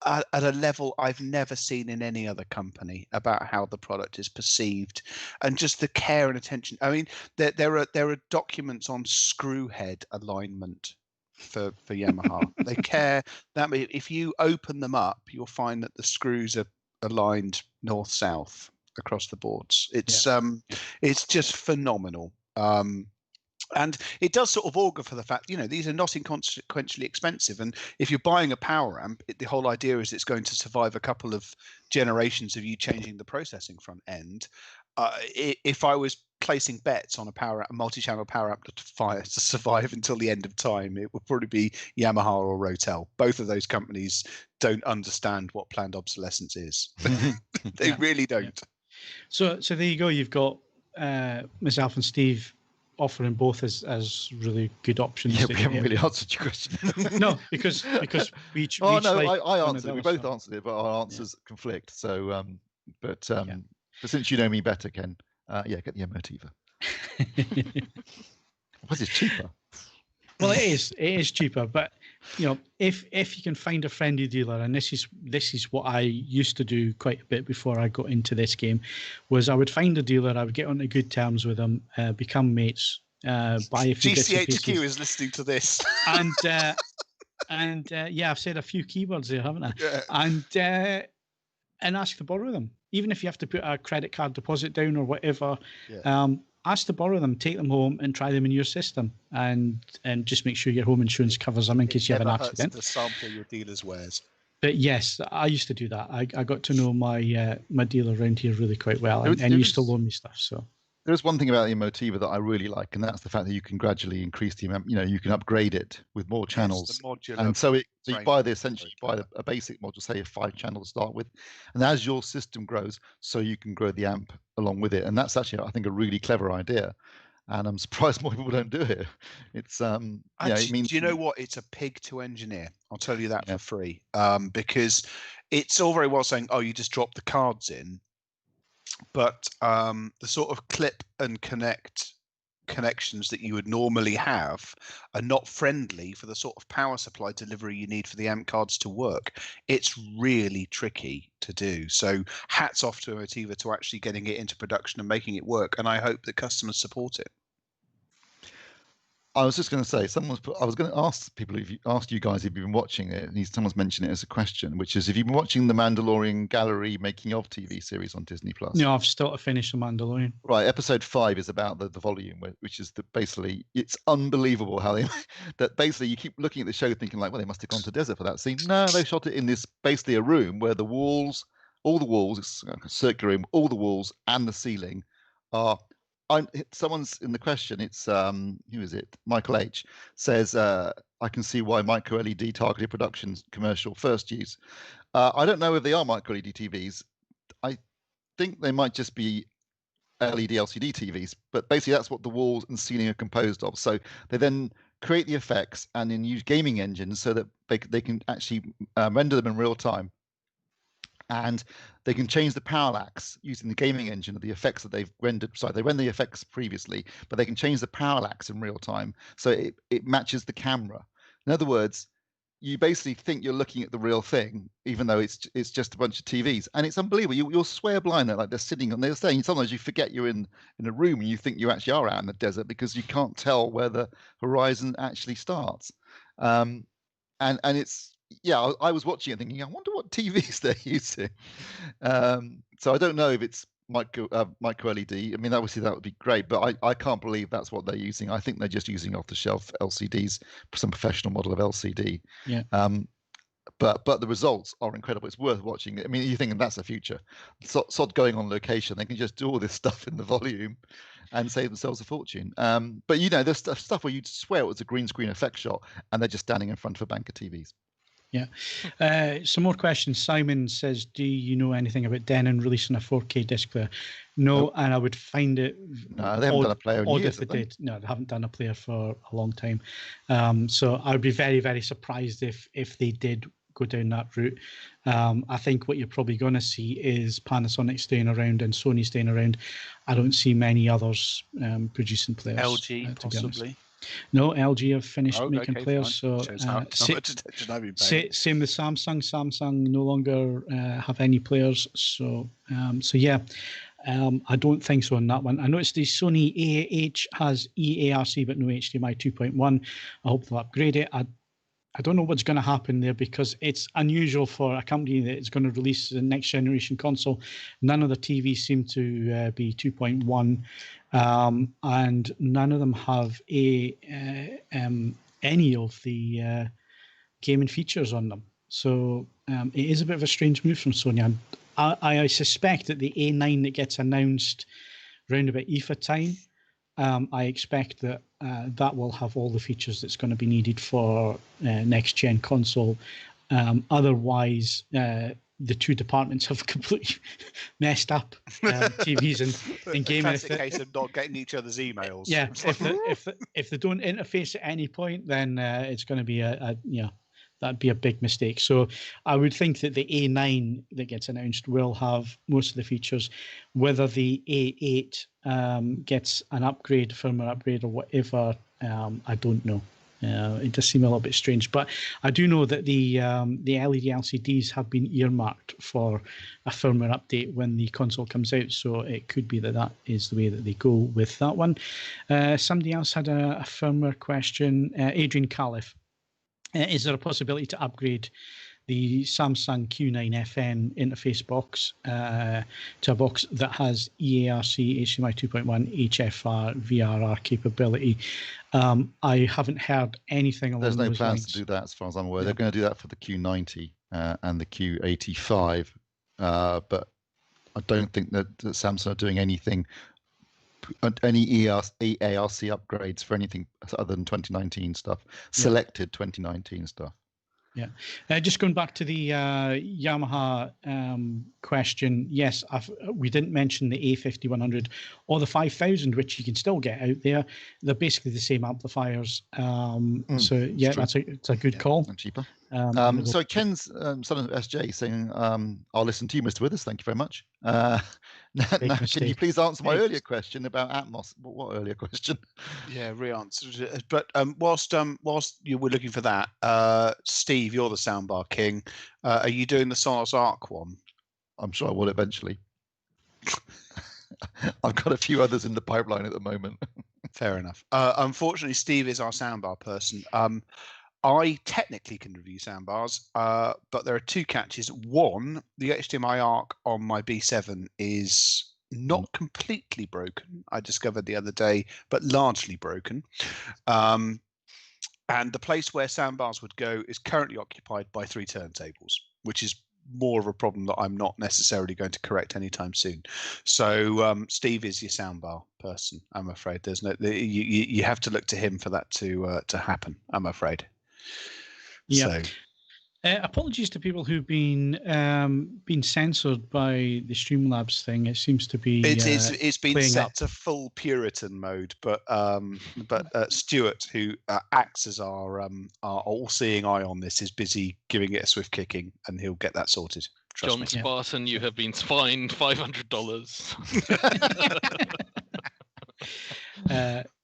at a level I've never seen in any other company about how the product is perceived, and just the care and attention. I mean, there are documents on screw head alignment for Yamaha. They care that if you open them up, you'll find that the screws are aligned north south across the boards. It's just phenomenal. And it does sort of augur for the fact, these are not inconsequentially expensive. And if you're buying a power amp, the whole idea is it's going to survive a couple of generations of you changing the processing front end. If I was placing bets on a multi-channel power amp to survive until the end of time, it would probably be Yamaha or Rotel. Both of those companies don't understand what planned obsolescence is. They really don't. So there you go. You've got myself and Steve offering both as really good options. Yeah, we haven't really answered your question. No, because we each. I answered it. We both answered it, but our answers conflict. So, but since you know me better, Ken, get the Emotiva. What is cheaper? Well, it is cheaper, but if you can find a friendly dealer, and this is what I used to do quite a bit before I got into this game, was I would find a dealer, I would get on good terms with them, become mates, buy a few GCHQ is listening to this, and I've said a few keywords there, haven't I? Yeah. And ask to borrow them, even if you have to put a credit card deposit down or whatever. Yeah. Ask to borrow them, take them home, and try them in your system, and just make sure your home insurance covers them in case you have an accident. To sample your dealer's wares. But yes, I used to do that. I got to know my my dealer around here really quite well, and used to loan me stuff. So there's one thing about the Emotiva that I really like, and that's the fact that you can gradually increase the amount. You can upgrade it with more channels, and so you buy a basic module, say a 5-channel to start with, and as your system grows, so you can grow the amp along with it, and that's actually, I think, a really clever idea. And I'm surprised more people don't do it. It's it means. Do you know what? It's a pig to engineer. I'll tell you that for free, because it's all very well saying, "Oh, you just drop the cards in," but the sort of clip and connections that you would normally have are not friendly for the sort of power supply delivery you need for the amp cards to work. It's really tricky to do. So hats off to Emotiva to actually getting it into production and making it work, and I hope that customers support it. I was just going to say, I was going to ask people, ask you guys if you've been watching it, and someone's mentioned it as a question, which is, if you've been watching the Mandalorian Gallery making of TV series on Disney Plus. No, I've still to finish the Mandalorian. Right, episode 5 is about the volume, which is basically, it's unbelievable how that basically you keep looking at the show thinking like, well, they must have gone to desert for that scene. No, they shot it in this basically a room where all the walls, it's a circular room, all the walls and the ceiling are. Someone's in the question, it's who is it? Michael H says, I can see why micro LED targeted productions commercial first use. I don't know if they are micro LED TVs. I think they might just be LED LCD TVs, but basically that's what the walls and ceiling are composed of. So they then create the effects and then use gaming engines so that they can actually render them in real time and they can change the parallax using the gaming engine of the effects that they've rendered. Sorry, they render the effects previously, but they can change the parallax in real time, so it matches the camera. In other words, you basically think you're looking at the real thing, even though it's just a bunch of TVs, and it's unbelievable. You'll swear blind that like they're sitting on. They're saying sometimes you forget you're in a room and you think you actually are out in the desert because you can't tell where the horizon actually starts. And it's I was watching it thinking, I wonder what TVs they're using. So I don't know if it's micro LED. I mean, obviously that would be great, but I can't believe that's what they're using. I think they're just using off-the-shelf LCDs, some professional model of LCD. Yeah. But the results are incredible. It's worth watching. I mean, you think that's the future. Sod going on location, they can just do all this stuff in the volume and save themselves a fortune. But there's stuff where you'd swear it was a green screen effect shot, and they're just standing in front of a bank of TVs. Yeah. Some more questions. Simon says, do you know anything about Denon releasing a 4K disc player? No, and I would find it no, they haven't done a player in years, if they did. No, they haven't done a player for a long time. So I would be very, very surprised if they did go down that route. I think what you're probably going to see is Panasonic staying around and Sony staying around. I don't see many others producing players. LG, possibly. No, LG have finished making players. Fine. So how much attention I've been paying. Same with Samsung. Samsung no longer have any players. So yeah, I don't think so on that one. I noticed the Sony AH has eARC but no HDMI 2.1. I hope they'll upgrade it. I don't know what's going to happen there because it's unusual for a company that is going to release the next generation console. None of the TVs seem to be 2.1, and none of them have any of the gaming features on them. So it is a bit of a strange move from Sony. I suspect that the A9 that gets announced round about IFA time, I expect that that will have all the features that's going to be needed for next gen console. Otherwise, the two departments have completely messed up TVs and gaming. Classic case of not getting each other's emails. Yeah, if they don't interface at any point, then it's going to be that'd be a big mistake. So I would think that the A9 that gets announced will have most of the features. Whether the A8 gets an upgrade, firmware upgrade or whatever, I don't know. It does seem a little bit strange, but I do know that the LED LCDs have been earmarked for a firmware update when the console comes out. So it could be that is the way that they go with that one. Somebody else had a firmware question. Adrian Califf. Is there a possibility to upgrade the Samsung Q9 FN interface box to a box that has eARC, HDMI 2.1, HFR, VRR capability? I haven't heard anything along those lines. There's no plans to do that as far as I'm aware. Yeah. They're going to do that for the Q90 and the Q85, but I don't think that Samsung are doing anything, any eARC upgrades for anything other than 2019 stuff, selected 2019 stuff. Yeah. Just going back to the Yamaha question, yes, we didn't mention the A5100 or the 5000, which you can still get out there. They're basically the same amplifiers. So yeah, it's a good call. And cheaper. So Ken's son of SJ saying, I'll listen to you, Mr. Withers. Thank you very much. Now, can you please answer my earlier question about Atmos? What earlier question? Yeah, re-answered it. But whilst you were looking for that, Steve, you're the soundbar king. Are you doing the Sonos Arc one? I'm sure I will eventually. I've got a few others in the pipeline at the moment. Fair enough. Unfortunately, Steve is our soundbar person. I technically can review soundbars, but there are two catches. One, the HDMI ARC on my B7 is not completely broken. I discovered the other day, but largely broken. And the place where soundbars would go is currently occupied by 3 turntables, which is more of a problem that I'm not necessarily going to correct anytime soon. So Steve is your soundbar person. I'm afraid there's no. You have to look to him for that to happen. I'm afraid. Yeah. So. Apologies to people who've been censored by the Streamlabs thing. It seems to be it's been set to full Puritan mode, but Stuart, who acts as our all-seeing eye on this, is busy giving it a swift kicking, and he'll get that sorted. John Spartan, you have been fined $500.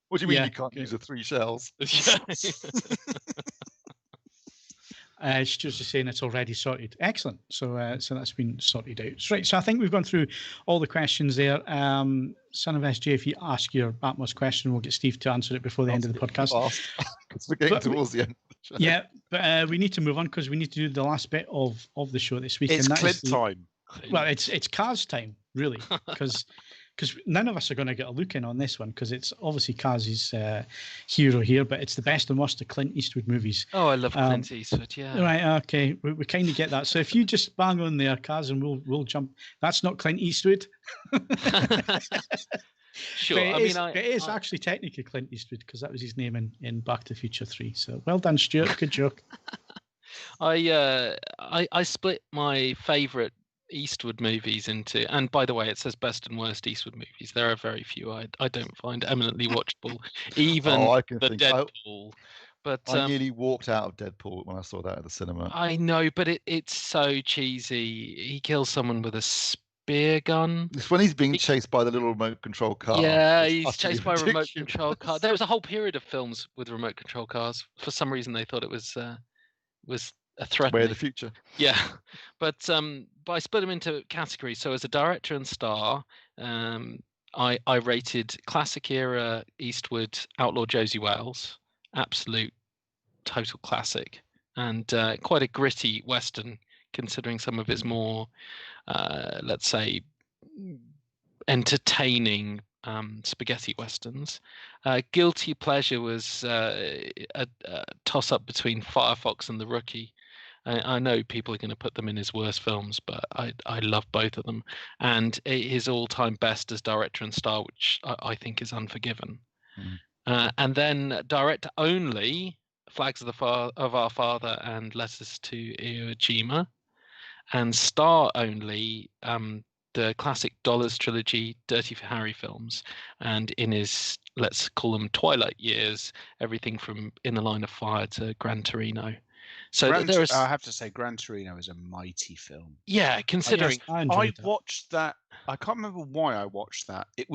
What do you mean you can't use the 3 shells? Stuart's just saying it's already sorted. Excellent. So that's been sorted out. Right. So I think we've gone through all the questions there. Son of SJ, if you ask your Atmos question, we'll get Steve to answer it before the end of the podcast. Because we're getting towards the end. Yeah, but we need to move on because we need to do the last bit of the show this week. It's Clint time. Well, it's Cars time, really, because none of us are going to get a look in on this one because it's obviously Kaz's hero here, but it's the best and worst of Clint Eastwood movies. Oh, I love Clint Eastwood, yeah. Right, okay, we kind of get that. So if you just bang on there, Kaz, and we'll jump. That's not Clint Eastwood. Sure. It is actually technically Clint Eastwood because that was his name in Back to the Future 3. So well done, Stuart. Good joke. I split my favourite Eastwood movies into, and by the way, it says best and worst Eastwood movies. There are very few I don't find eminently watchable, even the Deadpool. But I nearly walked out of Deadpool when I saw that at the cinema. I know, but it's so cheesy. He kills someone with a spear gun. It's when he's being chased by the little remote control car. Yeah, he's chased by a remote control car. There was a whole period of films with remote control cars. For some reason, they thought it was a threat. Way of the future. Yeah, but I split them into categories. So as a director and star, I rated classic era Eastwood Outlaw Josie Wales, absolute total classic, and quite a gritty Western considering some of his more, let's say, entertaining spaghetti Westerns. Guilty Pleasure was a toss-up between Firefox and The Rookie. I know people are going to put them in his worst films, but I love both of them. And his all-time best as director and star, which I think is Unforgiven. And then direct only, Flags of Our Father and Letters to Iwo Jima. And star only, the classic Dollars trilogy, Dirty for Harry films. And in his, let's call them Twilight years, everything from In the Line of Fire to Gran Torino. So I have to say, Gran Torino is a mighty film. Yeah, considering I watched that. I can't remember why I watched that. It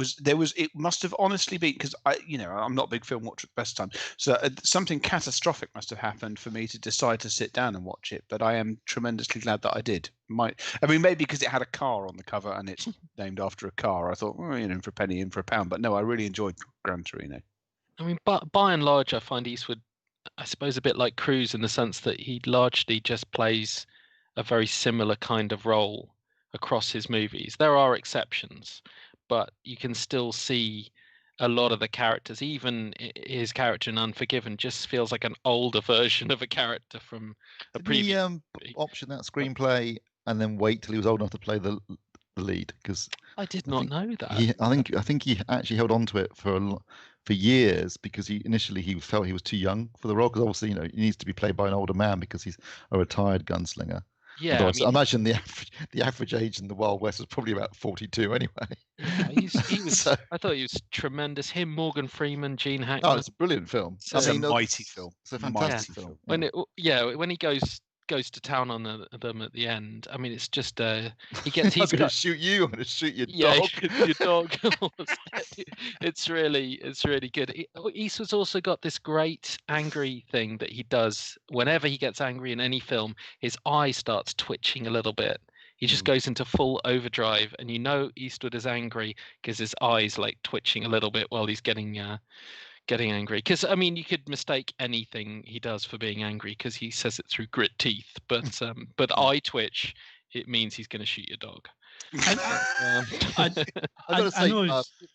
must have honestly been because I'm not a big film watcher at the best time. So something catastrophic must have happened for me to decide to sit down and watch it. But I am tremendously glad that I did. Maybe because it had a car on the cover and it's named after a car. I thought, for a penny, in for a pound. But no, I really enjoyed Gran Torino. I mean, by and large, I find Eastwood, I suppose, a bit like Cruise in the sense that he largely just plays a very similar kind of role across his movies. There are exceptions, but you can still see a lot of the characters. Even his character in Unforgiven just feels like an older version of a character from a previous movie. Option that screenplay and then wait till he was old enough to play the lead? Because I did not know that. I think he actually held on to it for years because he felt he was too young for the role, because obviously he needs to be played by an older man because he's a retired gunslinger. Yeah, I imagine the average age in the Wild West was probably about 42 anyway. Yeah, he was. I thought he was tremendous. Him, Morgan Freeman, Gene Hackman. Oh, it's a brilliant film. It's a mighty film. It's a fantastic film. When he goes to town on them at the end. I mean, it's just he gets. He's going to shoot you. I'm going to shoot your dog. Yeah, your dog. It's really good. Eastwood's also got this great angry thing that he does whenever he gets angry in any film. His eye starts twitching a little bit. He just goes into full overdrive, and Eastwood is angry because his eyes like twitching a little bit while he's getting angry. Because you could mistake anything he does for being angry because he says it through grit teeth. But eye twitch, it means he's going to shoot your dog. I've got to say,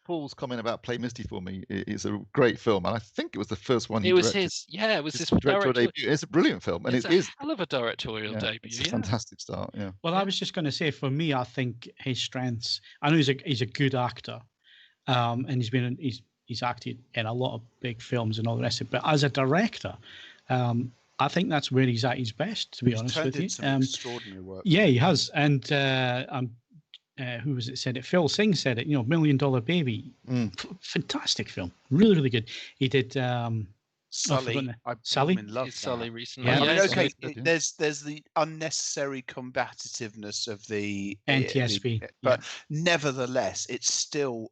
Paul's comment about Play Misty for Me is a great film, and I think it was the first one he directed. It was his directorial debut. It's a brilliant film, and it is a hell of a directorial debut. It's a fantastic start. Yeah. Well, I was just going to say, for me, I think his strengths. I know he's a good actor, and he's acted in a lot of big films and all the rest of it. But as a director, I think that's where he's at his best, to be honest with you. Some extraordinary work. Yeah, he has. And who was it said it? Phil Singh said it, $1 Million Baby. Fantastic film. Really, really good. He did Sully, Sully? in love. Sully recently. Yeah, I mean, okay. Sully, there's the unnecessary combativeness of the NTSB, but nevertheless, it's still.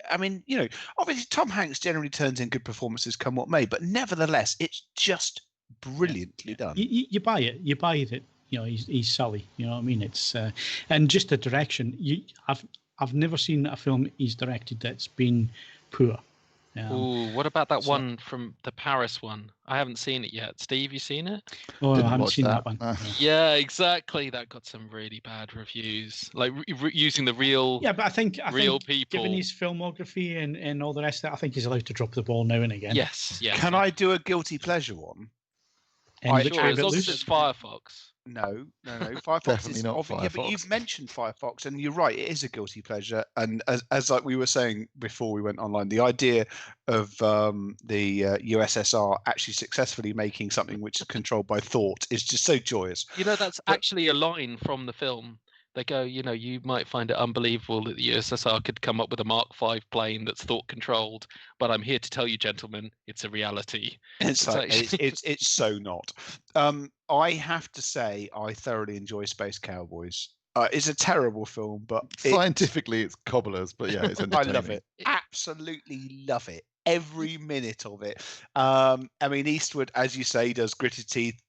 I mean, you know, obviously Tom Hanks generally turns in good performances, come what may, but nevertheless, it's just brilliantly done. You buy it. You buy that. You know, he's Sully. You know what I mean? It's and just the direction. I've never seen a film he's directed that's been poor. What about that one from the Paris one? I haven't seen it yet. Steve, you seen it? Oh, I haven't seen that one. Yeah, exactly. That got some really bad reviews. Like using the real. Yeah, but I think people. Given his filmography and all the rest of that, I think he's allowed to drop the ball now and again. Yes. Can I do a guilty pleasure one? Sure, as long as it's Firefox. No. Firefox definitely is not Firefox. Yeah, but you've mentioned Firefox, and you're right. It is a guilty pleasure. And as like we were saying before we went online, the idea of the USSR actually successfully making something which is controlled by thought is just so joyous. You know, that's actually a line from the film. They go, you know, you might find it unbelievable that the USSR could come up with a Mark V plane that's thought controlled, but I'm here to tell you, gentlemen, it's a reality. It's so not. I have to say, I thoroughly enjoy Space Cowboys. It's a terrible film, but scientifically it's cobblers, but yeah, it's entertaining. I love it. Absolutely love it. Every minute of it. I mean, Eastwood, as you say, does gritted teeth,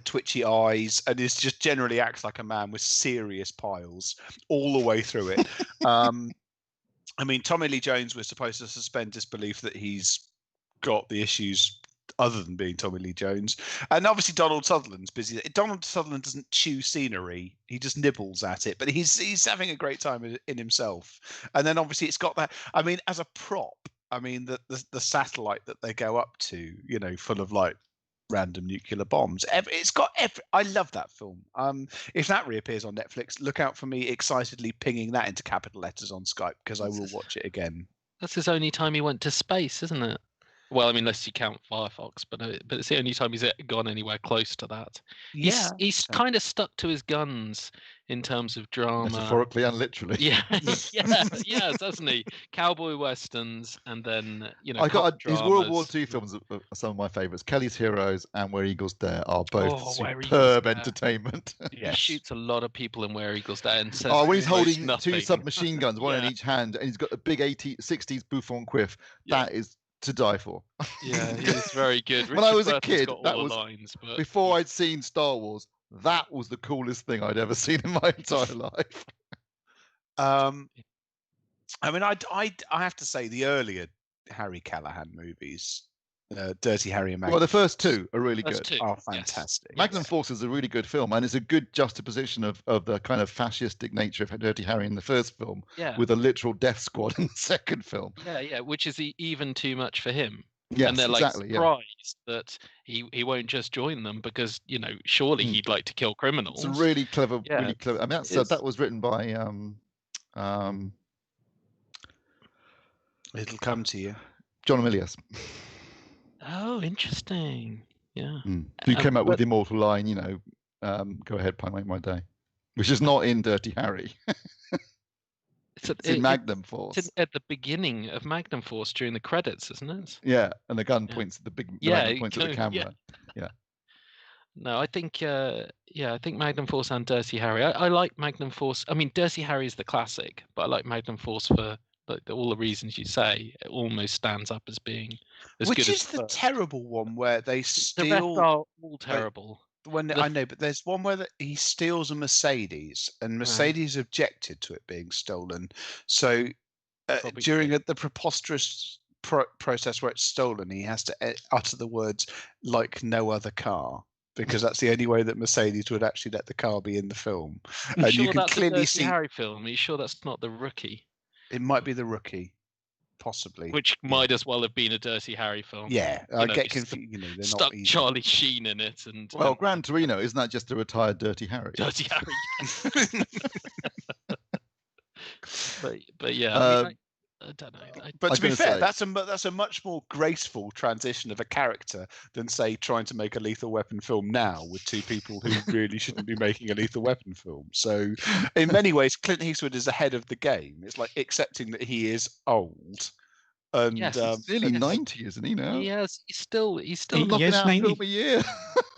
twitchy eyes, and is just generally acts like a man with serious piles all the way through it. I mean, Tommy Lee Jones was supposed to suspend disbelief that he's got the issues other than being Tommy Lee Jones, and obviously Donald Sutherland's busy. Donald Sutherland doesn't chew scenery; he just nibbles at it. But he's having a great time in himself. And then obviously it's got that. I mean, as a prop, I mean the satellite that they go up to, you know, full of like random nuclear bombs. It's got I love that film. If that reappears on Netflix, look out for me excitedly pinging that into capital letters on Skype, because I will watch it again. That's his only time he went to space, isn't it? Well, I mean, unless you count Firefox, but it's the only time he's gone anywhere close to that. Yeah, he's kind of stuck to his guns in terms of drama, metaphorically and literally. Yeah, yes, hasn't he? Cowboy westerns, and then his World War II films are some of my favourites. Kelly's Heroes and Where Eagles Dare are both superb entertainment. Yes. He shoots a lot of people in Where Eagles Dare and says, when he's holding two submachine guns, one in each hand, and he's got a big 60s bouffant quiff, that is to die for. Yeah, he's very good. When I was a kid, that was before I'd seen Star Wars. That was the coolest thing I'd ever seen in my entire life. I mean, I have to say the earlier Harry Callahan movies, Dirty Harry and Magnum. Well, the first two are really good. Oh, fantastic! Yes. Magnum Force is a really good film, and it's a good juxtaposition of the kind of fascistic nature of Dirty Harry in the first film, with a literal death squad in the second film. Yeah, which is even too much for him. Yes, and they're like surprised that he won't just join them because, you know, surely he'd like to kill criminals. It's a really clever, really clever. I mean, that was written by It'll come to you, John Milius. Oh, interesting. Yeah. Who came up with the immortal line, you know, go ahead, make my day, which is not in Dirty Harry. It's in Magnum Force. It's at the begining of Magnum Force during the credits, isn't it? Yeah, and the gun points at points at the camera. Yeah. No, I think I think Magnum Force and Dirty Harry. I like Magnum Force. I mean, Dirty Harry is the classic, but I like Magnum Force for all the reasons you say. It almost stands up as being as Which good is as the terrible one where they steal. The rest are all terrible. I know, but there's one where he steals a Mercedes, and Mercedes objected to it being stolen. So during the preposterous process where it's stolen, he has to utter the words "like no other car," because that's the only way that Mercedes would actually let the car be in the film. And you can clearly see Harry film. Are you sure that's not The Rookie? It might be The Rookie. Possibly, which might as well have been a Dirty Harry film. Yeah, I get confused. You know, they're stuck not easy. Charlie Sheen in it, and Gran Torino isn't that just a retired Dirty Harry? Dirty Harry. but yeah, I don't know. But to be fair, that's a much more graceful transition of a character than, say, trying to make a Lethal Weapon film now with two people who really shouldn't be making a Lethal Weapon film. So, in many ways, Clint Eastwood is ahead of the game. It's like accepting that he is old And Yes, he's nearly 90, isn't he now? Yes, he's still knocking out a film a year.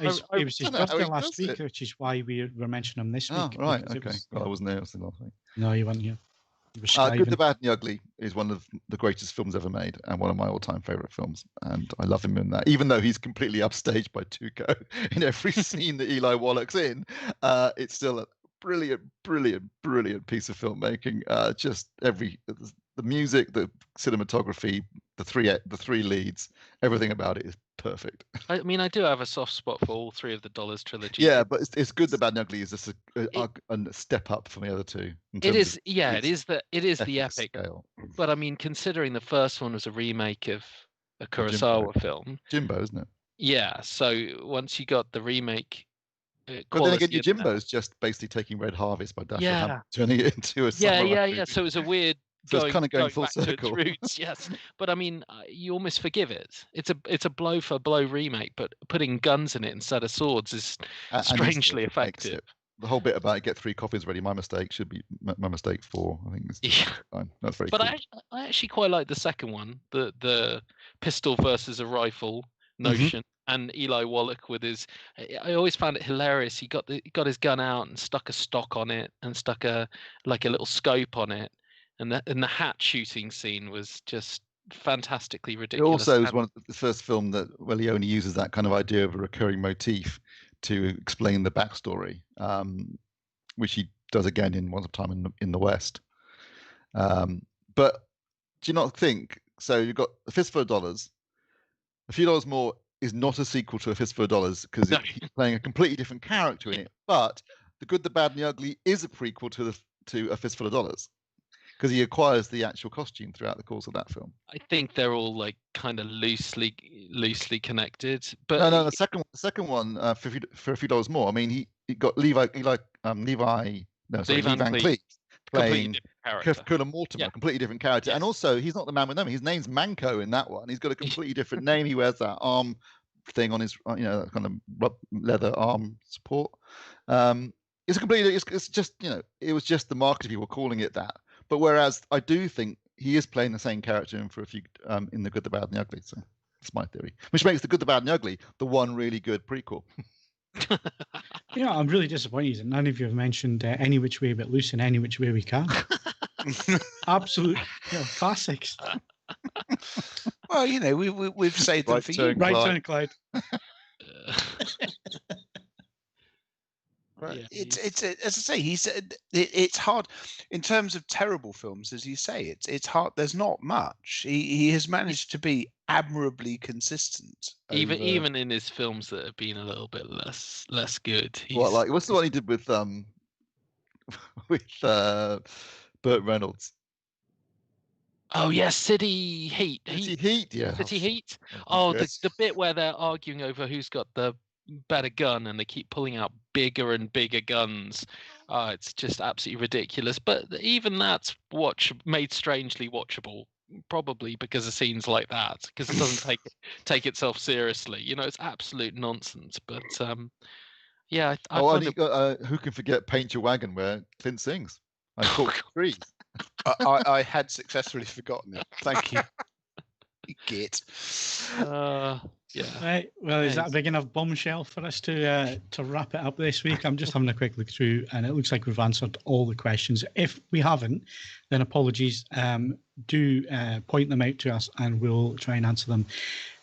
It was his birthday last week, which is why we were mentioning him this week. Oh, right, okay. Well, I wasn't there last week. No, you weren't here. Good, the Bad, and the Ugly is one of the greatest films ever made and one of my all-time favourite films. And I love him in that, even though he's completely upstaged by Tuco in every scene that Eli Wallach's in. It's still a brilliant piece of filmmaking. Just the music, the cinematography, the three leads, everything about it is perfect. I mean, I do have a soft spot for all three of the Dollars trilogy. Yeah, but it's good. The Bad and Ugly is just a step up from the other two. It is the epic scale. But I mean, considering the first one was a remake of a Kurosawa film, Jimbo, isn't it? Yeah. So once you got the remake. But then again, your Jimbo's just basically taking Red Harvest by Dashiell Hammett, turning it into a samurai movie. So it was a weird. So it's kind of going full circle. To its roots, yes. But I mean, you almost forgive it. It's a blow for blow remake, but putting guns in it instead of swords is strangely effective. The whole bit about get 3 coffins ready, my mistake, should be my mistake 4. I think it's fine. That's very cool. But I actually quite like the second one, the pistol versus a rifle notion. And Eli Wallach with his, I always found it hilarious. He got his gun out and stuck a stock on it and stuck a little scope on it. And the hat shooting scene was just fantastically ridiculous. It also was one of the first film that he only uses that kind of idea of a recurring motif to explain the backstory, which he does again in Once Upon a Time in the West. But do you not think, so you've got A Fistful of Dollars, A Few Dollars More is not a sequel to A Fistful of Dollars because he's playing a completely different character in it, but The Good, the Bad and the Ugly is a prequel to A Fistful of Dollars, because he acquires the actual costume throughout the course of that film. I think they're all like kind of loosely connected. But no, the second one for A Few Dollars More. I mean, he got Levi Van Cleef playing Colonel Mortimer, completely different character, and also he's not the man with no name. His name's Manco in that one. He's got a completely different name. He wears that arm thing on his, that kind of leather arm support. It's completely. It's just it was just the marketing people calling it that. But whereas I do think he is playing the same character in in The Good, the Bad, and the Ugly. So that's my theory, which makes The Good, the Bad, and the Ugly the one really good prequel. I'm really disappointed that none of you have mentioned Any Which Way But Loose and Any Which Way We Can. Absolute classics. Well, we've saved them for you. Right turn, Clyde. Right. Yeah, it's as I say, it's hard in terms of terrible films, as you say. It's hard. There's not much. He has managed to be admirably consistent. Even in his films that have been a little bit less good. What's the one he did with Burt Reynolds? Oh yes, City Heat. City Heat, yeah. City Heat. Oh, yes. the bit where they're arguing over who's got the better gun, and they keep pulling out bigger and bigger guns. It's just absolutely ridiculous. But even that's made strangely watchable, probably because of scenes like that, because it doesn't take itself seriously. It's absolute nonsense. But yeah. Who can forget Paint Your Wagon, where Clint sings? I caught 3. I had successfully forgotten it. Thank you. Git. Yeah. Right. Well, is that a big enough bombshell for us to wrap it up this week? I'm just having a quick look through, and it looks like we've answered all the questions. If we haven't, then apologies. Do point them out to us, and we'll try and answer them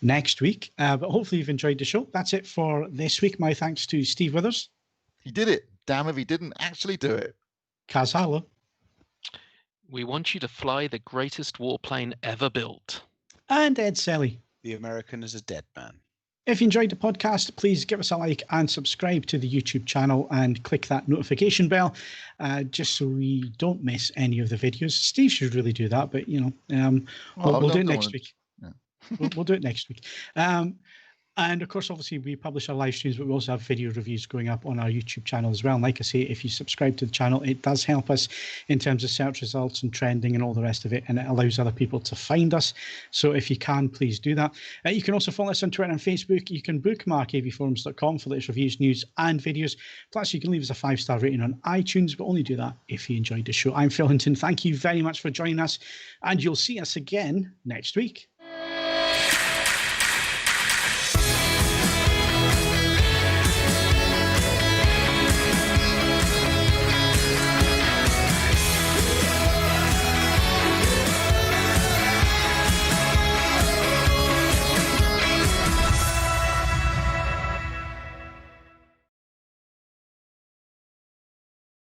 next week. But hopefully you've enjoyed the show. That's it for this week. My thanks to Steve Withers. He did it. Damn if he didn't actually do it. Kaz Harlow. We want you to fly the greatest warplane ever built. And Ed Selly. The American is a dead man. If you enjoyed the podcast, please give us a like and subscribe to the YouTube channel and click that notification bell, just so we don't miss any of the videos. Steve should really do that, but we'll do it next week. Yeah. We'll do it next week. And of course, obviously, we publish our live streams, but we also have video reviews going up on our YouTube channel as well. And like I say, if you subscribe to the channel, it does help us in terms of search results and trending and all the rest of it. And it allows other people to find us. So if you can, please do that. You can also follow us on Twitter and Facebook. You can bookmark avforums.com for latest reviews, news, and videos. Plus, you can leave us a 5-star rating on iTunes, but only do that if you enjoyed the show. I'm Phil Hinton. Thank you very much for joining us. And you'll see us again next week.